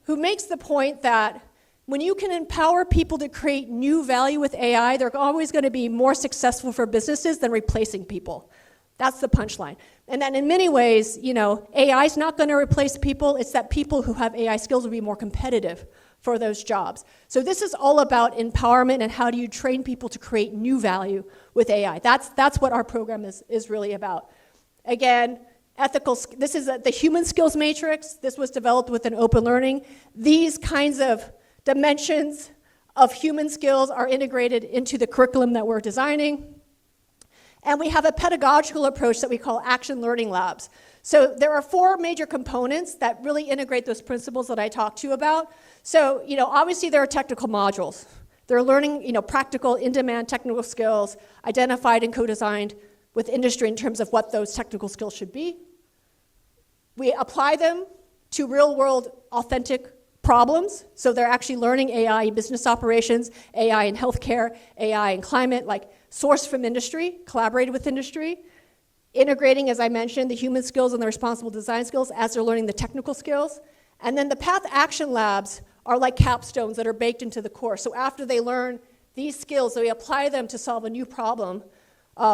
Speaker 2: who makes the point that when you can empower people to create new value with AI, they're always going to be more successful for businesses than replacing people. That's the punchline. And then in many ways, AI is not going to replace people. It's that people who have AI skills will be more competitive for those jobs. So this is all about empowerment and how do you train people to create new value with AI. That's what our program is really about. Again, this is the human skills matrix. This was developed within open learning. These kinds of dimensions of human skills are integrated into the curriculum that we're designing. And we have a pedagogical approach that we call action learning labs. So there are 4 major components that really integrate those principles that I talked to you about. So, obviously there are technical modules. They're learning, practical, in-demand technical skills identified and co-designed with industry in terms of what those technical skills should be. We apply them to real-world authentic problems. So they're actually learning AI in business operations, AI in healthcare, AI in climate, like sourced from industry, collaborated with industry, integrating, as I mentioned, the human skills and the responsible design skills as they're learning the technical skills. And then the path action labs are like capstones that are baked into the course. So after they learn these skills, they apply them to solve a new problem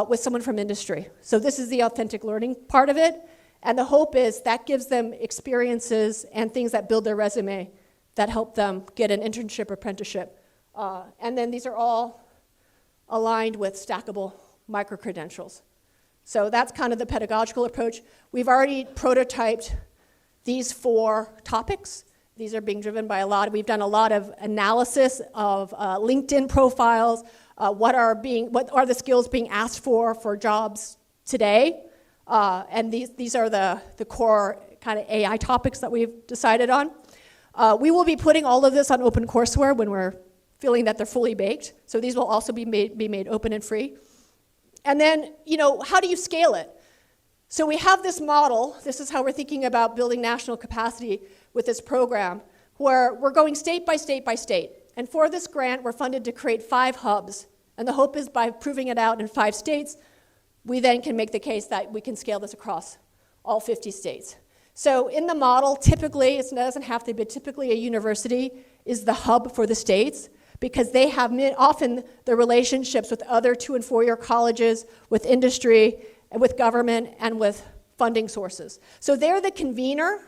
Speaker 2: with someone from industry. So this is the authentic learning part of it. And the hope is that gives them experiences and things that build their resume that help them get an internship or apprenticeship. And then these are all aligned with stackable micro-credentials. So that's kind of the pedagogical approach. We've already prototyped these 4 topics. These are being driven by we've done a lot of analysis of LinkedIn profiles, what are the skills being asked for jobs today. And these are the core kind of AI topics that we've decided on. We will be putting all of this on OpenCourseWare when we're feeling that they're fully baked. So these will also be made open and free. And then, how do you scale it? So we have this model. This is how we're thinking about building national capacity with this program, where we're going state by state by state. And for this grant, we're funded to create 5 hubs. And the hope is by proving it out in 5 states, we then can make the case that we can scale this across all 50 states. So in the model, typically, it doesn't have to be, typically a university is the hub for the states, because they have often the relationships with other 2- and 4-year colleges, with industry, and with government, and with funding sources. So they're the convener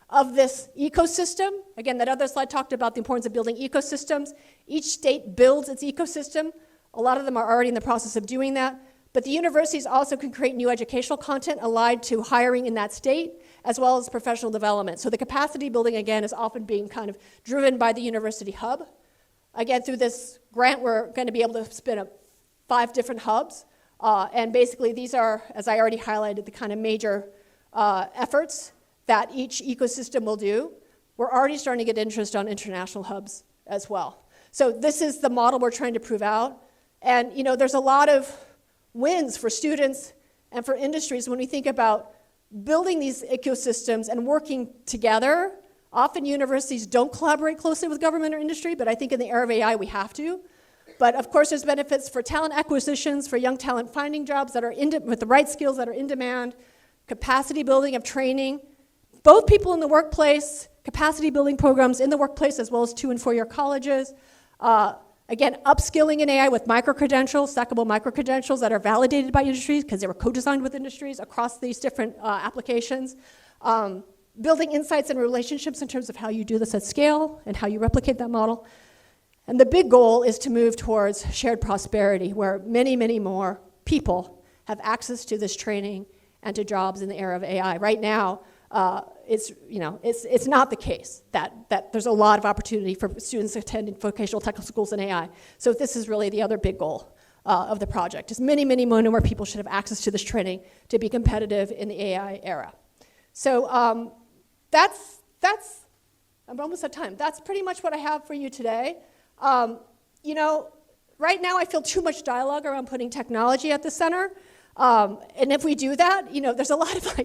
Speaker 2: of this ecosystem. Again, that other slide talked about the importance of building ecosystems. Each state builds its ecosystem. A lot of them are already in the process of doing that. But the universities also can create new educational content allied to hiring in that state, as well as professional development. So the capacity building, again, is often being kind of driven by the university hub. Again, through this grant, we're going to be able to spin up 5 different hubs. And basically, these are, as I already highlighted, the kind of major efforts that each ecosystem will do. We're already starting to get interest on international hubs as well. So this is the model we're trying to prove out. And there's a lot of wins for students and for industries when we think about building these ecosystems and working together. Often universities don't collaborate closely with government or industry, but I think in the era of AI we have to. But of course there's benefits for talent acquisitions, for young talent finding jobs that are with the right skills that are in demand, capacity building of training, both people in the workplace, capacity building programs in the workplace as well as 2- and 4-year colleges. Again, upskilling in AI with micro-credentials, stackable micro-credentials that are validated by industries because they were co-designed with industries across these different applications. Building insights and relationships in terms of how you do this at scale and how you replicate that model. And the big goal is to move towards shared prosperity, where many, many more people have access to this training and to jobs in the era of AI. Right now, it's not the case that there's a lot of opportunity for students attending vocational technical schools in AI. So this is really the other big goal of the project, is many, many more people should have access to this training to be competitive in the AI era. So that's I'm almost at time. That's pretty much what I have for you today. Right now I feel too much dialogue around putting technology at the center. And if we do that, there's a lot of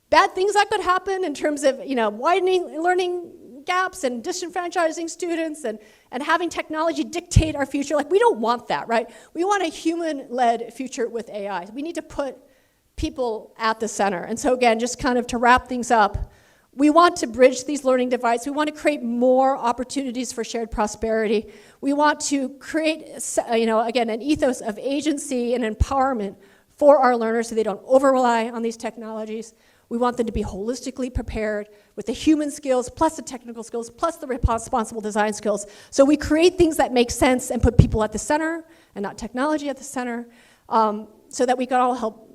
Speaker 2: bad things that could happen in terms of, widening learning gaps and disenfranchising students and having technology dictate our future. We don't want that, right? We want a human-led future with AI. We need to put people at the center. And so again, just kind of to wrap things up, we want to bridge these learning divides. We want to create more opportunities for shared prosperity. We want to create, again, an ethos of agency and empowerment for our learners so they don't over-rely on these technologies. We want them to be holistically prepared with the human skills, plus the technical skills, plus the responsible design skills. So we create things that make sense and put people at the center and not technology at the center, so that we can all help,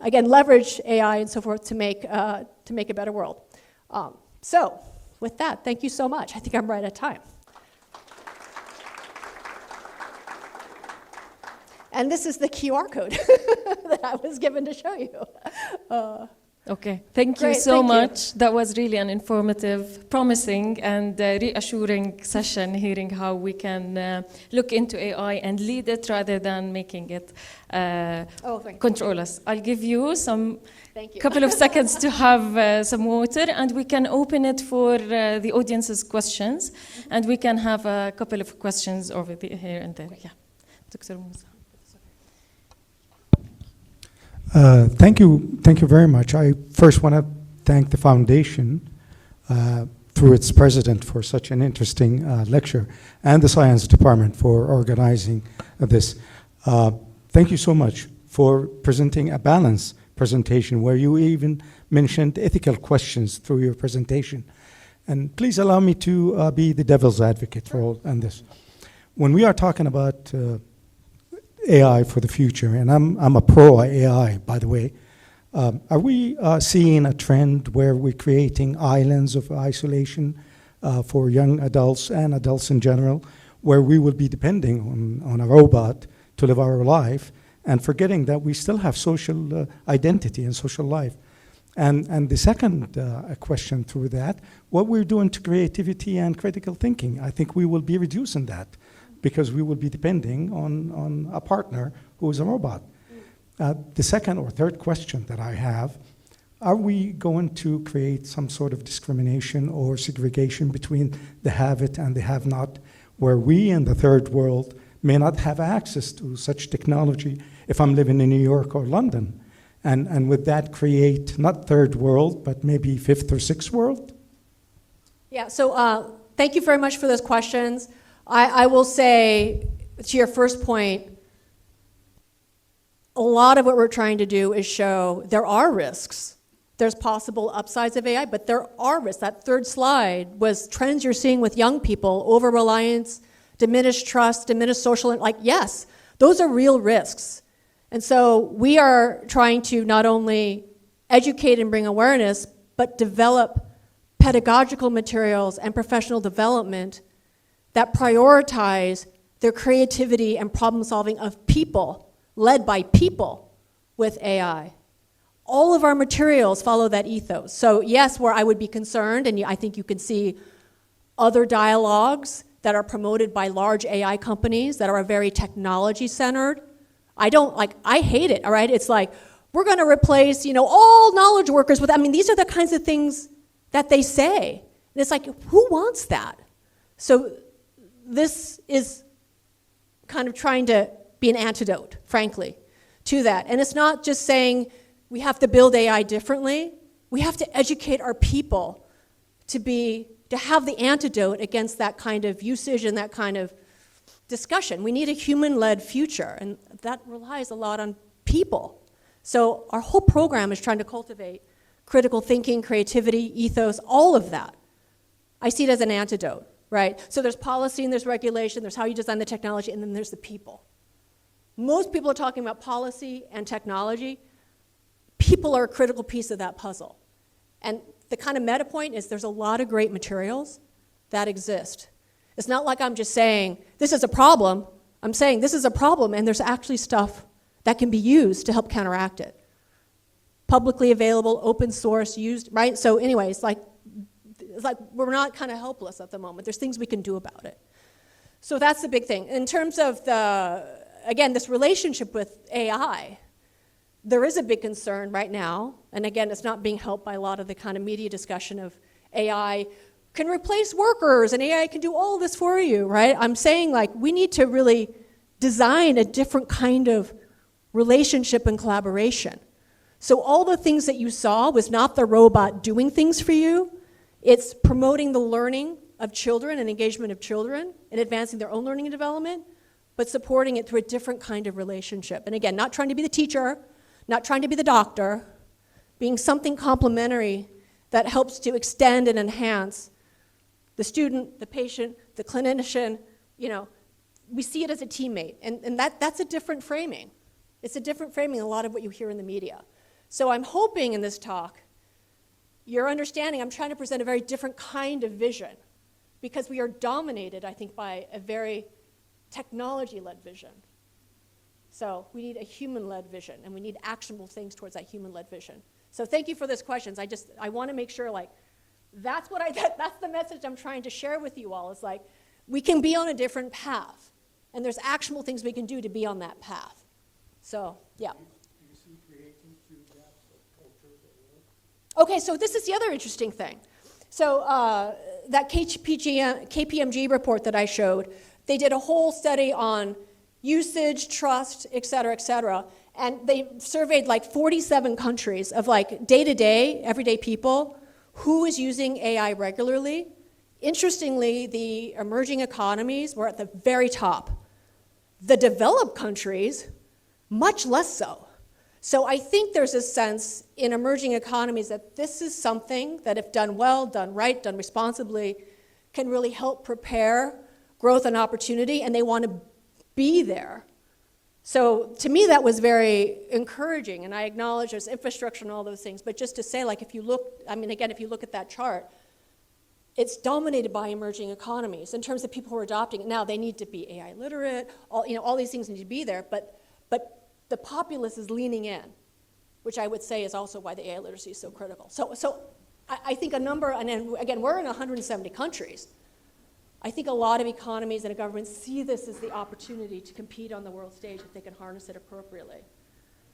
Speaker 2: again, leverage AI and so forth to make a better world. So with that, thank you so much. I think I'm right at time. And this is the QR code that I was given to show you.
Speaker 1: Okay, thank you so much. That was really an informative, promising, and reassuring session, hearing how we can look into AI and lead it rather than making it control us. I'll give you some couple of seconds to have some water, and we can open it for the audience's questions, and we can have a couple of questions over here and there. Yeah, Dr. Musa.
Speaker 15: Thank you very much. I first want to thank the foundation through its president for such an interesting lecture, and the science department for organizing this. Thank you so much for presenting a balanced presentation where you even mentioned ethical questions through your presentation. And please allow me to be the devil's advocate for all on this. When we are talking about AI for the future, and I'm a pro AI, by the way. Are we seeing a trend where we're creating islands of isolation for young adults and adults in general, where we will be depending on a robot to live our life and forgetting that we still have social identity and social life? And the second question through that, what we're doing to creativity and critical thinking, I think we will be reducing that, because we will be depending on a partner who is a robot. The second or third question that I have, are we going to create some sort of discrimination or segregation between the have it and the have not, where we in the third world may not have access to such technology if I'm living in New York or London? And would that create not third world, but maybe fifth or sixth world?
Speaker 2: Yeah, so thank you very much for those questions. I will say, to your first point, a lot of what we're trying to do is show there are risks. There's possible upsides of AI, but there are risks. That third slide was trends you're seeing with young people, over-reliance, diminished trust, diminished social, like, yes, those are real risks. And so we are trying to not only educate and bring awareness, but develop pedagogical materials and professional development that prioritize their creativity and problem solving of people, led by people with AI. All of our materials follow that ethos. So yes, where I would be concerned, and I think you can see other dialogues that are promoted by large AI companies that are very technology centered. I hate it, all right? It's like, we're gonna replace, all knowledge workers with, these are the kinds of things that they say. And it's like, who wants that? So this is kind of trying to be an antidote, frankly, to that. And it's not just saying we have to build AI differently. We have to educate our people to have the antidote against that kind of usage and that kind of discussion. We need a human-led future, and that relies a lot on people. So our whole program is trying to cultivate critical thinking, creativity, ethos, all of that. I see it as an antidote, right? So there's policy and there's regulation, there's how you design the technology, and then there's the people. Most people are talking about policy and technology. People are a critical piece of that puzzle. And the kind of meta point is there's a lot of great materials that exist. It's not like I'm just saying, this is a problem. I'm saying this is a problem, and there's actually stuff that can be used to help counteract it. Publicly available, open source, used, right? So anyway, it's like we're not kind of helpless at the moment. There's things we can do about it. So that's the big thing. In terms of again, this relationship with AI, there is a big concern right now, and again, it's not being helped by a lot of the kind of media discussion of AI can replace workers and AI can do all this for you, right? I'm saying we need to really design a different kind of relationship and collaboration. So all the things that you saw was not the robot doing things for you, it's promoting the learning of children and engagement of children and advancing their own learning and development, but supporting it through a different kind of relationship. And again, not trying to be the teacher, not trying to be the doctor, being something complementary that helps to extend and enhance the student, the patient, the clinician. We see it as a teammate, and that's a different framing. It's a different framing than a lot of what you hear in the media. So I'm hoping in this talk, you're understanding I'm trying to present a very different kind of vision, because we are dominated, I think, by a very technology-led vision. So we need a human-led vision, and we need actionable things towards that human-led vision. So thank you for those questions. I want to make sure, that's the message I'm trying to share with you all, is we can be on a different path, and there's actionable things we can do to be on that path. So, yeah.
Speaker 15: Do you see creating two gaps of cultures at work?
Speaker 2: Okay, so this is the other interesting thing. So that KPMG report that I showed, they did a whole study on usage, trust, et cetera, and they surveyed 47 countries of day-to-day, everyday people who is using AI regularly. Interestingly, the emerging economies were at the very top. The developed countries, much less so. So I think there's a sense in emerging economies that this is something that, if done well, done right, done responsibly, can really help prepare growth and opportunity, and they want to be there. So to me, that was very encouraging, and I acknowledge there's infrastructure and all those things, but just to say, if you look, if you look at that chart, it's dominated by emerging economies in terms of people who are adopting it. Now, they need to be AI literate, all these things need to be there, but the populace is leaning in, which I would say is also why the AI literacy is so critical. So I think a number, and again, we're in 170 countries. I think a lot of economies and governments see this as the opportunity to compete on the world stage if they can harness it appropriately.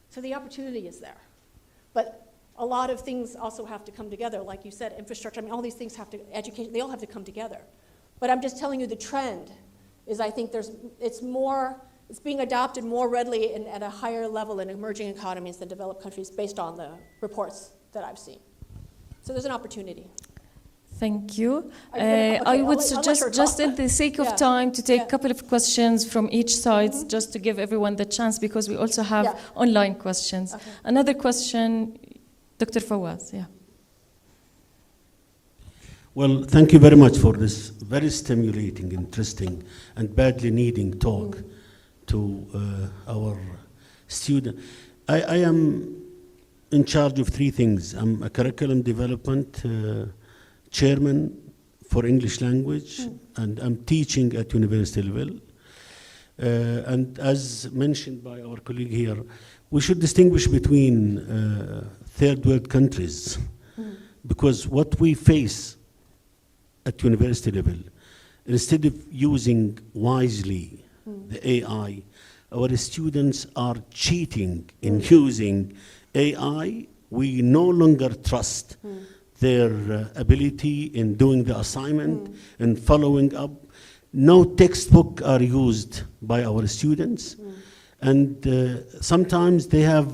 Speaker 2: So the opportunity is there. But a lot of things also have to come together. Like you said, infrastructure, all these things have to, education, they all have to come together. But I'm just telling you the trend is I think it's being adopted more readily and at a higher level in emerging economies than developed countries based on the reports that I've seen. So there's an opportunity.
Speaker 1: Thank you.
Speaker 2: Okay,
Speaker 1: I would
Speaker 2: I'll
Speaker 1: suggest,
Speaker 2: let her
Speaker 1: just
Speaker 2: talk.
Speaker 1: in the sake of
Speaker 2: Yeah.
Speaker 1: time, to take a couple of questions from each side, just to give everyone the chance, because we also have online questions.
Speaker 2: Okay.
Speaker 1: Another question, Dr. Fawaz, yeah.
Speaker 16: Well, thank you very much for this very stimulating, interesting, and badly needing talk to our student. I am in charge of three things. I'm a curriculum development chairman for English language, and I'm teaching at university level. And as mentioned by our colleague here, we should distinguish between third world countries, because what we face at university level, instead of using wisely the AI, our students are cheating in using AI. We no longer trust their ability in doing the assignment and following up. No textbook are used by our students, and sometimes they have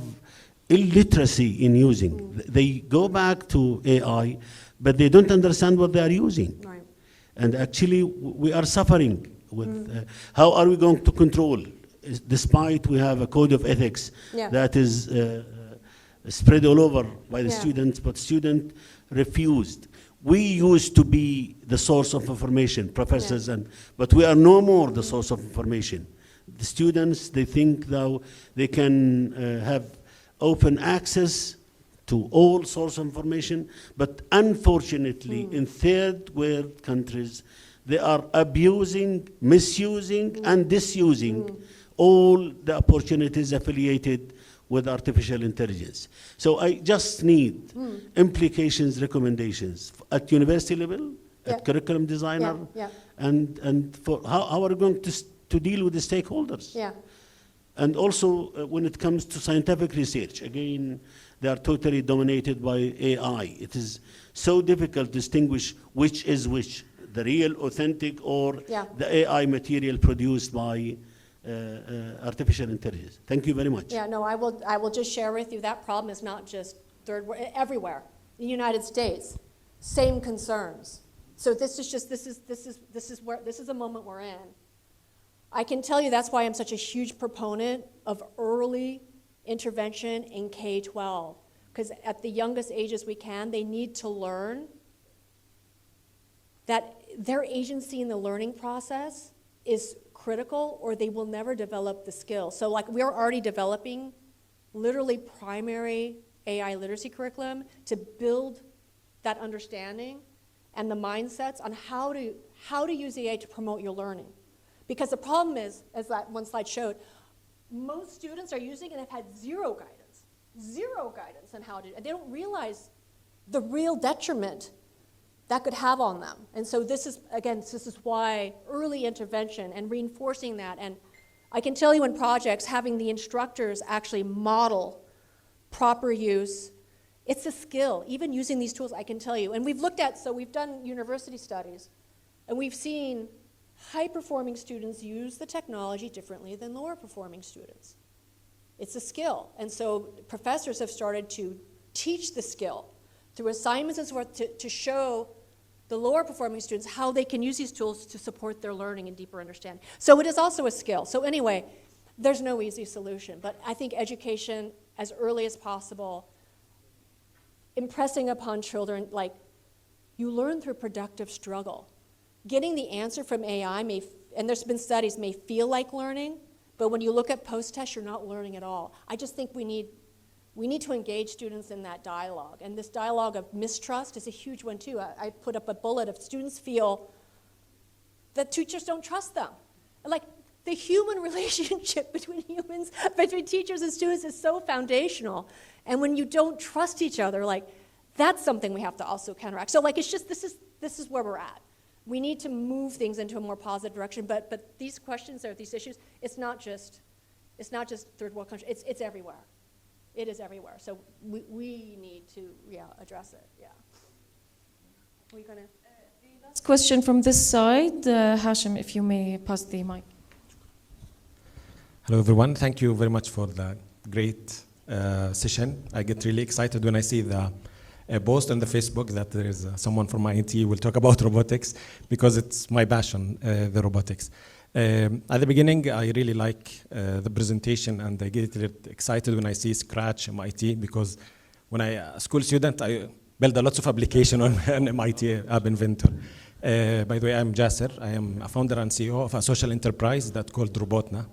Speaker 16: illiteracy in using. They go back to AI, but they don't understand what they are using.
Speaker 2: Right.
Speaker 16: And actually, we are suffering with how are we going to control, despite we have a code of ethics that is spread all over by the students, but students refused. We used to be the source of information, professors, but we are no more the source of information. The students, they think though they can have open access to all source of information, but unfortunately in third world countries, they are abusing, misusing, and disusing all the opportunities affiliated with artificial intelligence. So I just need implications, recommendations at university level, at curriculum designer, and for how are we going to deal with the stakeholders? And also when it comes to scientific research, again, they are totally dominated by AI. It is so difficult to distinguish which is which, the real, authentic, or the AI material produced by artificial intelligence. Thank you very much.
Speaker 2: Yeah, no, I will just share with you that problem is not just third world, everywhere. The United States, same concerns. So this is a moment we're in. I can tell you that's why I'm such a huge proponent of early intervention in K-12, because at the youngest ages we can, they need to learn that their agency in the learning process is critical, or they will never develop the skills. So like we're already developing literally primary AI literacy curriculum to build that understanding and the mindsets on how to use AI to promote your learning. Because the problem is, as that one slide showed, most students are using and have had zero guidance on how to, and they don't realize the real detriment that could have on them. And so this is why early intervention and reinforcing that, and I can tell you in projects, having the instructors actually model proper use, it's a skill. Even using these tools, I can tell you. And we've done university studies, and we've seen high-performing students use the technology differently than lower-performing students. It's a skill. And so professors have started to teach the skill through assignments and so forth to show the lower-performing students how they can use these tools to support their learning and deeper understanding. So it is also a skill. So anyway, there's no easy solution. But I think education, as early as possible, impressing upon children, like, you learn through productive struggle. Getting the answer from AI and there's been studies, may feel like learning, but when you look at post-test, you're not learning at all. I just think we need to engage students in that dialogue. And this dialogue of mistrust is a huge one too. I put up a bullet of students feel that teachers don't trust them. Like, the human relationship between teachers and students is so foundational. And when you don't trust each other, like, that's something we have to also counteract. So like, it's just, this is where we're at. We need to move things into a more positive direction, but these questions or these issues, it's not just third world countries, it's everywhere. It is everywhere. So we need to address it. Yeah. Are we gonna?
Speaker 1: Last question from this side, Hashim, if you may pass the mic.
Speaker 17: Hello everyone. Thank you very much for the great session. I get really excited when I see the post on the Facebook that there is someone from IT will talk about robotics, because it's my passion, the robotics. At the beginning, I really like the presentation, and I get excited when I see Scratch, MIT, because when I a school student, I build a lots of application on an MIT App Inventor. By the way, I'm Jasser. I am a founder and CEO of a social enterprise that's called Robotna.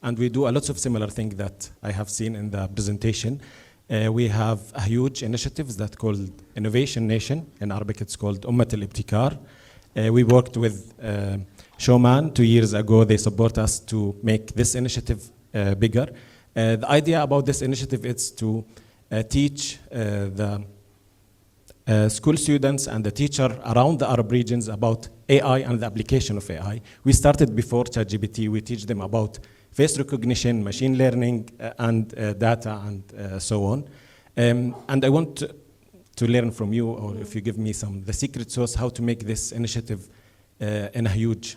Speaker 17: And we do a lot of similar things that I have seen in the presentation. We have a huge initiative that's called Innovation Nation. In Arabic, it's called Ummat al-Ibtikar. We worked with Showman 2 years ago. They support us to make this initiative bigger. The idea about this initiative is to teach the school students and the teacher around the Arab regions about AI and the application of AI. We started before ChatGPT. We teach them about face recognition, machine learning, and data, and so on. And I want to learn from you, or if you give me the secret sauce, how to make this initiative in a huge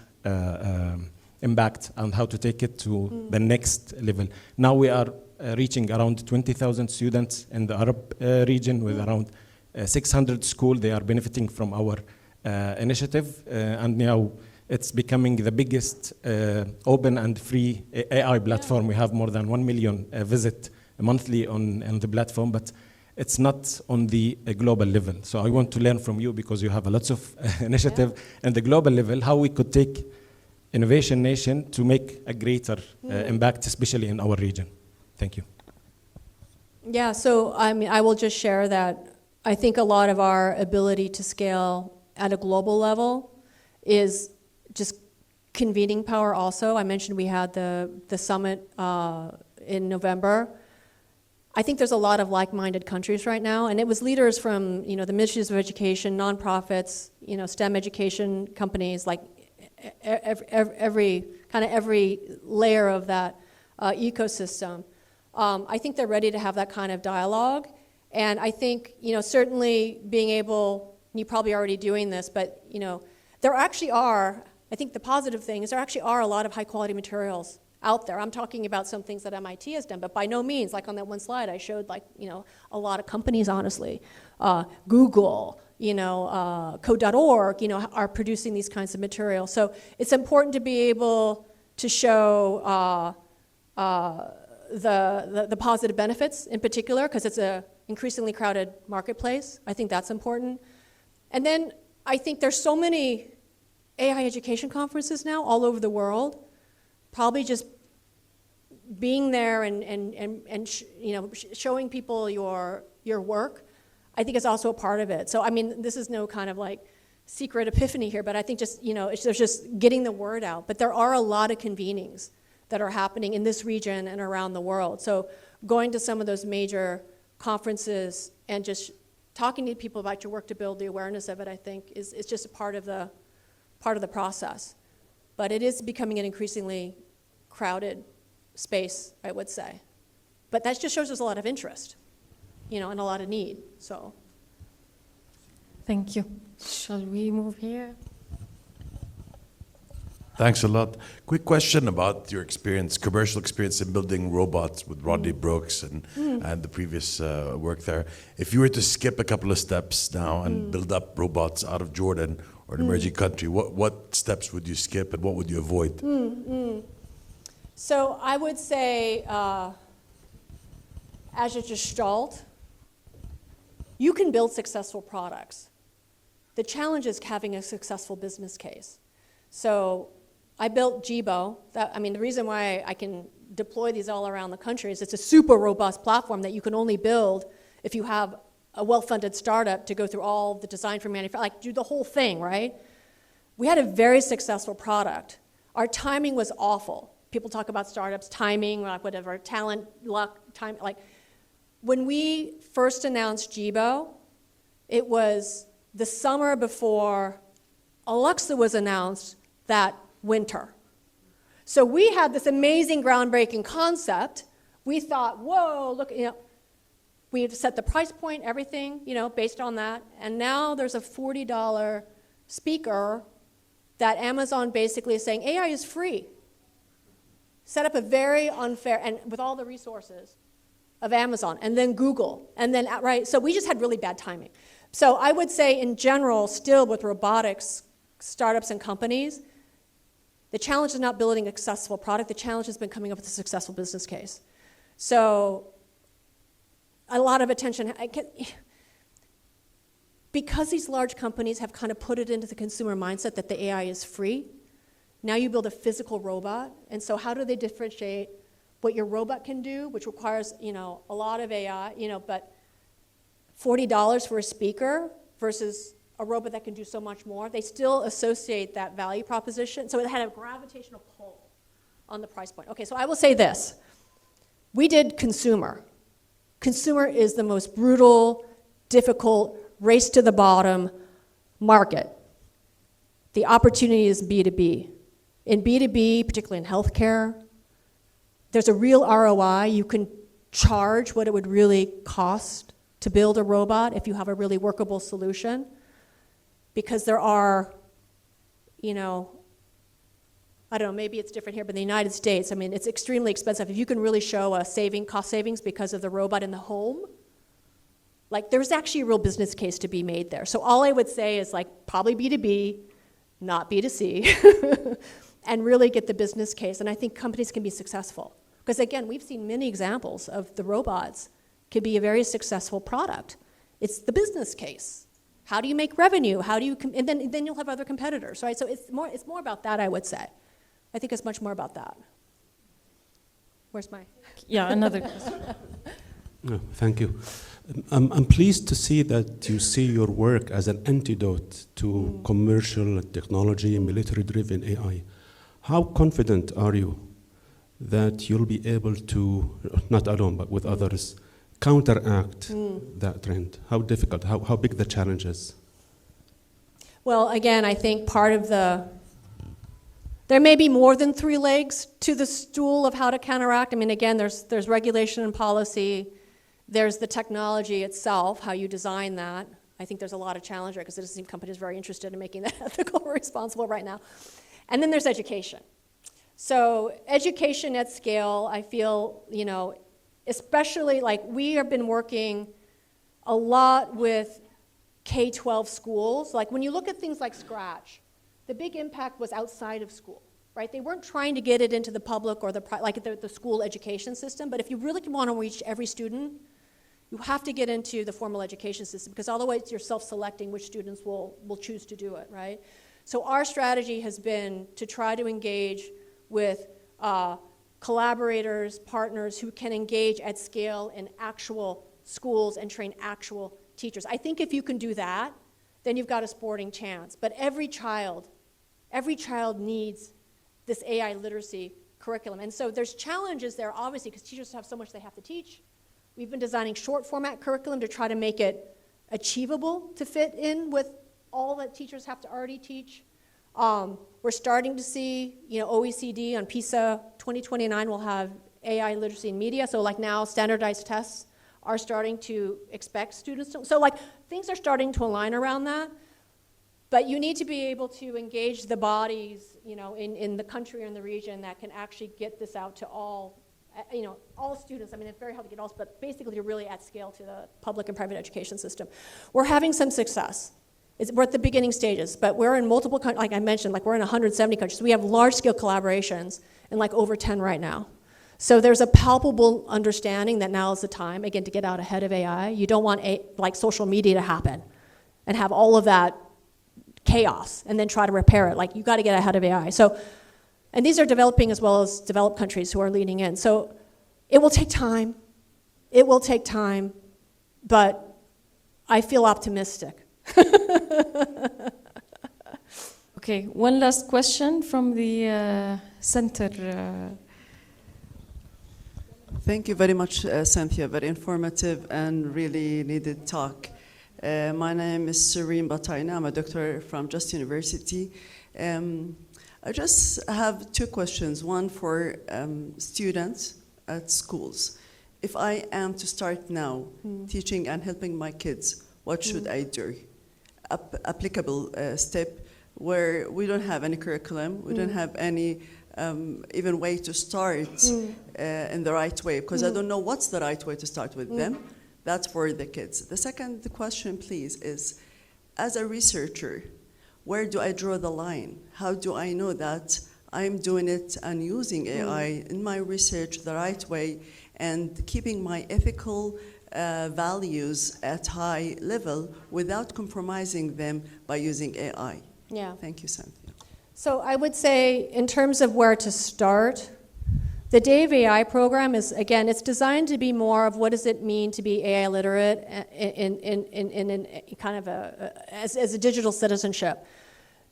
Speaker 17: impact, and how to take it to the next level. Now we are reaching around 20,000 students in the Arab region, with around 600 schools. They are benefiting from our initiative, and now it's becoming the biggest open and free AI platform. We have more than 1 million visits monthly on the platform, but it's not on the global level. So I want to learn from you, because you have a lots of initiative at the global level, how we could take Innovation Nation to make a greater impact, especially in our region. Thank you.
Speaker 2: Yeah, so I mean, I will just share that I think a lot of our ability to scale at a global level is just convening power also. I mentioned we had the summit in November. I think there's a lot of like-minded countries right now, and it was leaders from the ministries of education, nonprofits, STEM education companies, like every layer of that ecosystem. I think they're ready to have that kind of dialogue, and I think certainly being able, and you're probably already doing this, but there actually are. I think the positive thing is there actually are a lot of high-quality materials out there. I'm talking about some things that MIT has done, but by no means, like on that one slide, I showed a lot of companies, honestly. Google, Code.org, are producing these kinds of materials. So it's important to be able to show the positive benefits in particular, because it's an increasingly crowded marketplace. I think that's important. And then I think there's so many AI education conferences now all over the world. Probably just being there and showing people your work, I think is also a part of it. So I mean, this is no kind of like secret epiphany here, but I think just there's just getting the word out. But there are a lot of convenings that are happening in this region and around the world. So going to some of those major conferences and just talking to people about your work to build the awareness of it, I think is just a part of the process. But it is becoming an increasingly crowded space, I would say. But that just shows there's a lot of interest, and a lot of need, so.
Speaker 1: Thank you. Shall we move here?
Speaker 18: Thanks a lot. Quick question about your commercial experience in building robots with Rodney Brooks and the previous work there. If you were to skip a couple of steps now and build up robots out of Jordan or an emerging country, what steps would you skip and what would you avoid?
Speaker 2: So I would say, as a gestalt, you can build successful products. The challenge is having a successful business case. So I built Jibo. The reason why I can deploy these all around the country is it's a super robust platform that you can only build if you have a well-funded startup to go through all the design for manufacturing, do the whole thing, right? We had a very successful product. Our timing was awful. People talk about startups, timing, like whatever, talent, luck, time. Like when we first announced Jibo, it was the summer before Alexa was announced that winter. So we had this amazing groundbreaking concept. We thought, whoa, look, we had set the price point, everything, based on that. And now there's a $40 speaker that Amazon basically is saying AI is free. Set up a very unfair, and with all the resources, of Amazon, and then Google, and then, right? So we just had really bad timing. So I would say in general, still with robotics, startups and companies, the challenge is not building a successful product, the challenge has been coming up with a successful business case. So a lot of attention, because these large companies have kind of put it into the consumer mindset that the AI is free, now you build a physical robot, and so how do they differentiate what your robot can do, which requires, you know, a lot of AI, you know, but $40 for a speaker versus a robot that can do so much more, they still associate that value proposition. So it had a gravitational pull on the price point. Okay, so I will say this. We did consumer. Consumer is the most brutal, difficult, race to the bottom market. The opportunity is B2B. In B2B, particularly in healthcare, there's a real ROI. You can charge what it would really cost to build a robot if you have a really workable solution, because there are, you know, I don't know, maybe it's different here, but in the United States, I mean, it's extremely expensive. If you can really show a cost savings because of the robot in the home, like there's actually a real business case to be made there. So all I would say is like probably B2B, not B2C, and really get the business case. And I think companies can be successful. Because again, we've seen many examples of the robots could be a very successful product. It's the business case. How do you make revenue? How do you, and then you'll have other competitors, right? So it's more about that, I would say. I think it's much more about that. Where's my?
Speaker 1: Yeah, another question.
Speaker 19: No, thank you. I'm pleased to see that you see your work as an antidote to commercial technology, military-driven AI. How confident are you that you'll be able to, not alone, but with others, counteract that trend? How difficult, how big the challenge is?
Speaker 2: Well, again, I think part of there may be more than 3 legs to the stool of how to counteract. I mean, again, there's regulation and policy. There's the technology itself, how you design that. I think there's a lot of challenge there because it doesn't seem companies are very interested in making that ethical or responsible right now. And then there's education. So education at scale, I feel, you know, especially like we have been working a lot with K-12 schools. Like when you look at things like Scratch, the big impact was outside of school, right? They weren't trying to get it into the public or the school education system, but if you really want to reach every student, you have to get into the formal education system because otherwise you're self-selecting which students will choose to do it, right? So our strategy has been to try to engage with collaborators, partners who can engage at scale in actual schools and train actual teachers. I think if you can do that, then you've got a sporting chance. But every child needs this AI literacy curriculum. And so there's challenges there, obviously, because teachers have so much they have to teach. We've been designing short format curriculum to try to make it achievable to fit in with all that teachers have to already teach. We're starting to see, you know, OECD on PISA 2029 will have AI literacy in media. So like now standardized tests are starting to expect students to, so like things are starting to align around that. But you need to be able to engage the bodies, you know, in the country or in the region that can actually get this out to all, you know, all students. I mean, it's very hard to get all, but basically you're really at scale to the public and private education system. We're having some success. We're at the beginning stages, but we're in multiple countries, like I mentioned, like we're in 170 countries. We have large-scale collaborations in like over 10 right now. So there's a palpable understanding that now is the time, again, to get out ahead of AI. You don't want like social media to happen and have all of that chaos and then try to repair it. Like you got to get ahead of AI. So, and these are developing as well as developed countries who are leading in. So it will take time. It will take time, but I feel optimistic.
Speaker 1: Okay, one last question from the center.
Speaker 20: Thank you very much, Cynthia. Very informative and really needed talk. My name is Serene Bataina. I'm a doctor from Just University. I just have 2 questions. One for students at schools. If I am to start now teaching and helping my kids, what should I do? Applicable step where we don't have any curriculum, we don't have any even way to start in the right way, because I don't know what's the right way to start with them. That's for the kids. The second question, please, is as a researcher, where do I draw the line? How do I know that I'm doing it and using AI in my research the right way and keeping my ethical values at high level without compromising them by using AI?
Speaker 2: Yeah.
Speaker 20: Thank you, Cynthia.
Speaker 2: So I would say in terms of where to start, the Day of AI program is, again, it's designed to be more of what does it mean to be AI literate in kind of as a digital citizenship.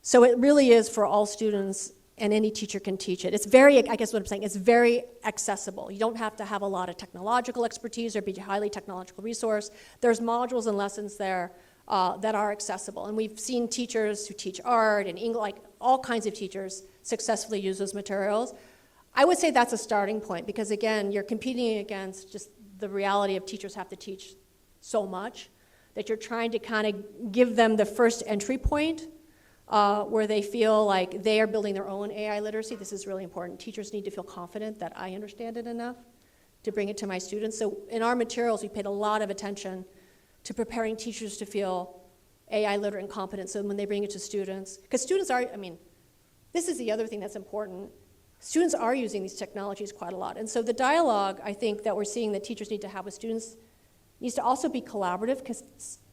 Speaker 2: So it really is for all students, and any teacher can teach it. It's very, I guess what I'm saying, it's very accessible. You don't have to have a lot of technological expertise or be a highly technological resource. There's modules and lessons there that are accessible. And we've seen teachers who teach art and English, like all kinds of teachers successfully use those materials. I would say that's a starting point because, again, you're competing against just the reality of teachers have to teach so much that you're trying to kind of give them the first entry point where they feel like they are building their own AI literacy. This is really important. Teachers need to feel confident that I understand it enough to bring it to my students. So in our materials, we paid a lot of attention to preparing teachers to feel AI literate and competent so when they bring it to students. Because students are, I mean, this is the other thing that's important. Students are using these technologies quite a lot. And so the dialogue, I think, that we're seeing that teachers need to have with students needs to also be collaborative because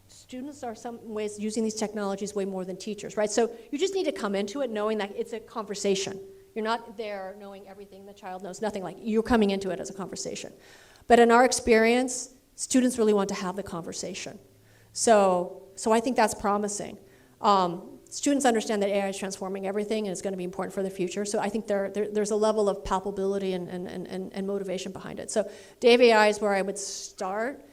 Speaker 2: students are some ways using these technologies way more than teachers, right? So you just need to come into it knowing that it's a conversation. You're not there knowing everything the child knows, nothing like you're coming into it as a conversation. But in our experience, students really want to have the conversation. So I think that's promising. Students understand that AI is transforming everything and it's going to be important for the future. So I think there's a level of palpability and motivation behind it. So Day of AI is where I would start.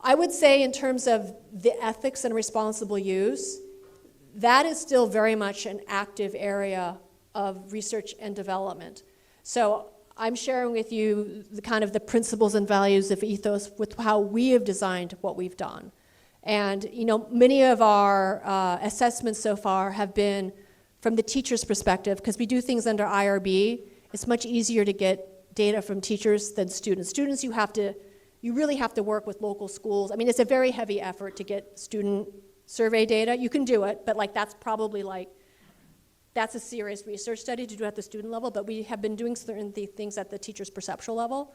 Speaker 2: I would say in terms of the ethics and responsible use, that is still very much an active area of research and development. So I'm sharing with you the kind of the principles and values of ethos with how we have designed what we've done. And you know, many of our assessments so far have been from the teacher's perspective, because we do things under IRB. It's much easier to get data from teachers than students. Students, you really have to work with local schools. I mean, it's a very heavy effort to get student survey data. You can do it, but like that's probably like, that's a serious research study to do at the student level, but we have been doing certain things at the teacher's perceptual level.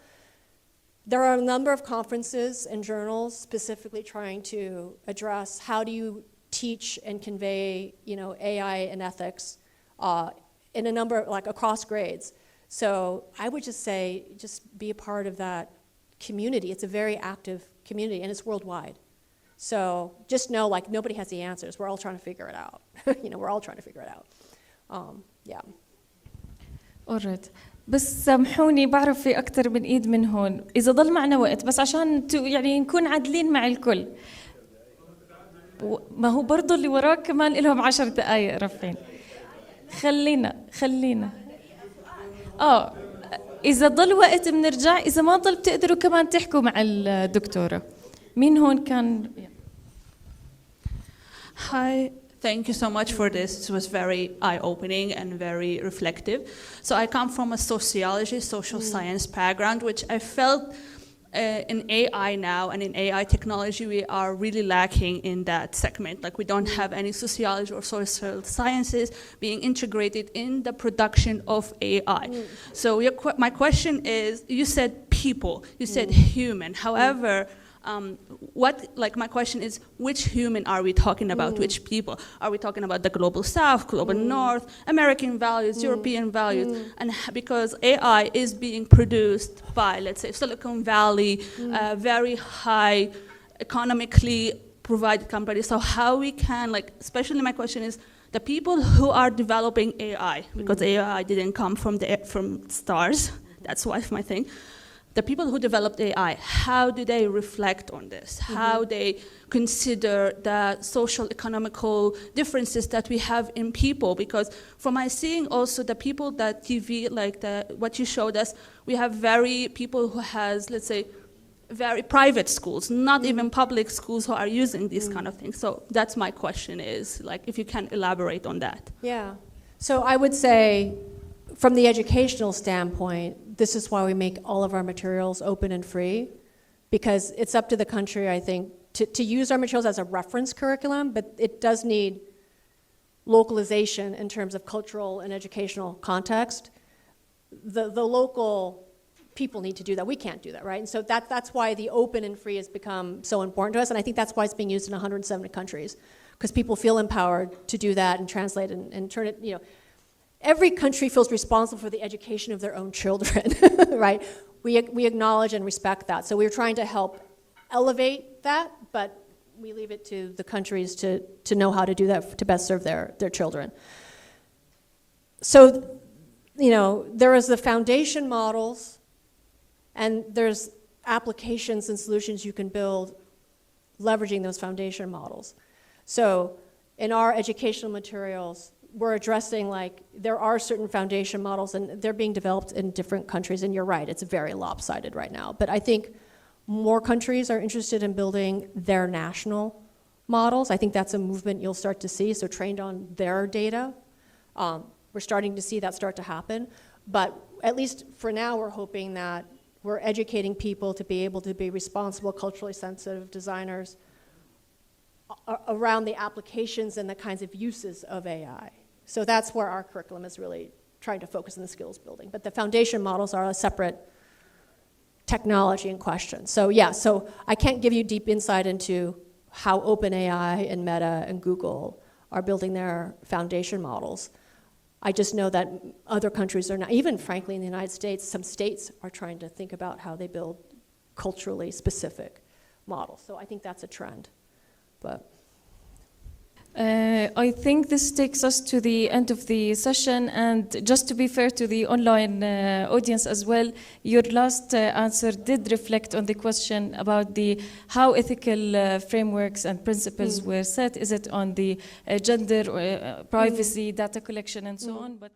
Speaker 2: There are a number of conferences and journals specifically trying to address how do you teach and convey, you know, AI and ethics in a number, like across grades. So I would just say, just be a part of that community. It's a very active community and it's worldwide. So just know, like, nobody has the answers. We're all trying to figure it out. You know, we're all trying to figure it out. Yeah.
Speaker 1: All right. بس سامحوني بعرف في أكتر من إيد من هون إذا ضل معنا وقت بس عشان يعني نكون عادلين مع الكل ما هو برضو اللي وراك كمان لهم 10 دقايق رافعين خلينا إذا ضل وقت بنرجع إذا ما ضل بتقدروا كمان تحكوا مع الدكتورة مين هون كان
Speaker 21: Hi. Thank you so much for this. It was very eye-opening and very reflective. So I come from a sociology, social science background, which I felt in AI now and in AI technology, we are really lacking in that segment. Like we don't have any sociology or social sciences being integrated in the production of AI. So my question is, you said people, you said human. However, my question is, which human are we talking about? Which people? Are we talking about the global South, global North, American values, European values? And because AI is being produced by, let's say, Silicon Valley, very high economically provided companies. So how we can, like, especially my question is, the people who are developing AI, because AI didn't come from stars, that's why my thing. The people who developed AI, how do they reflect on this? How they consider the social, economical differences that we have in people? Because from my seeing also the people that TV, like what you showed us, we have very people who has, let's say, very private schools, not even public schools who are using these kind of things. So that's my question is, like, if you can elaborate on that.
Speaker 2: Yeah. So I would say, from the educational standpoint, this is why we make all of our materials open and free, because it's up to the country, I think, to use our materials as a reference curriculum, but it does need localization in terms of cultural and educational context. The local people need to do that. We can't do that, right? And so that's why the open and free has become so important to us, and I think that's why it's being used in 170 countries, because people feel empowered to do that and translate and turn it, every country feels responsible for the education of their own children, right? We acknowledge and respect that. So we're trying to help elevate that, but we leave it to the countries to know how to do that to best serve their children. So, there is the foundation models, and there's applications and solutions you can build leveraging those foundation models. So in our educational materials, we're addressing, there are certain foundation models, and they're being developed in different countries, and you're right, it's very lopsided right now. But I think more countries are interested in building their national models. I think that's a movement you'll start to see, so trained on their data. We're starting to see that start to happen. But at least for now, we're hoping that we're educating people to be able to be responsible, culturally sensitive designers around the applications and the kinds of uses of AI. So that's where our curriculum is really trying to focus on the skills building. But the foundation models are a separate technology in question. So yeah, so I can't give you deep insight into how OpenAI and Meta and Google are building their foundation models. I just know that other countries are not, even frankly in the United States, some states are trying to think about how they build culturally specific models. So I think that's a trend. But
Speaker 1: I think this takes us to the end of the session, and just to be fair to the online audience as well, your last answer did reflect on the question about how ethical frameworks and principles were set. Is it on the gender, privacy, data collection, and so on? But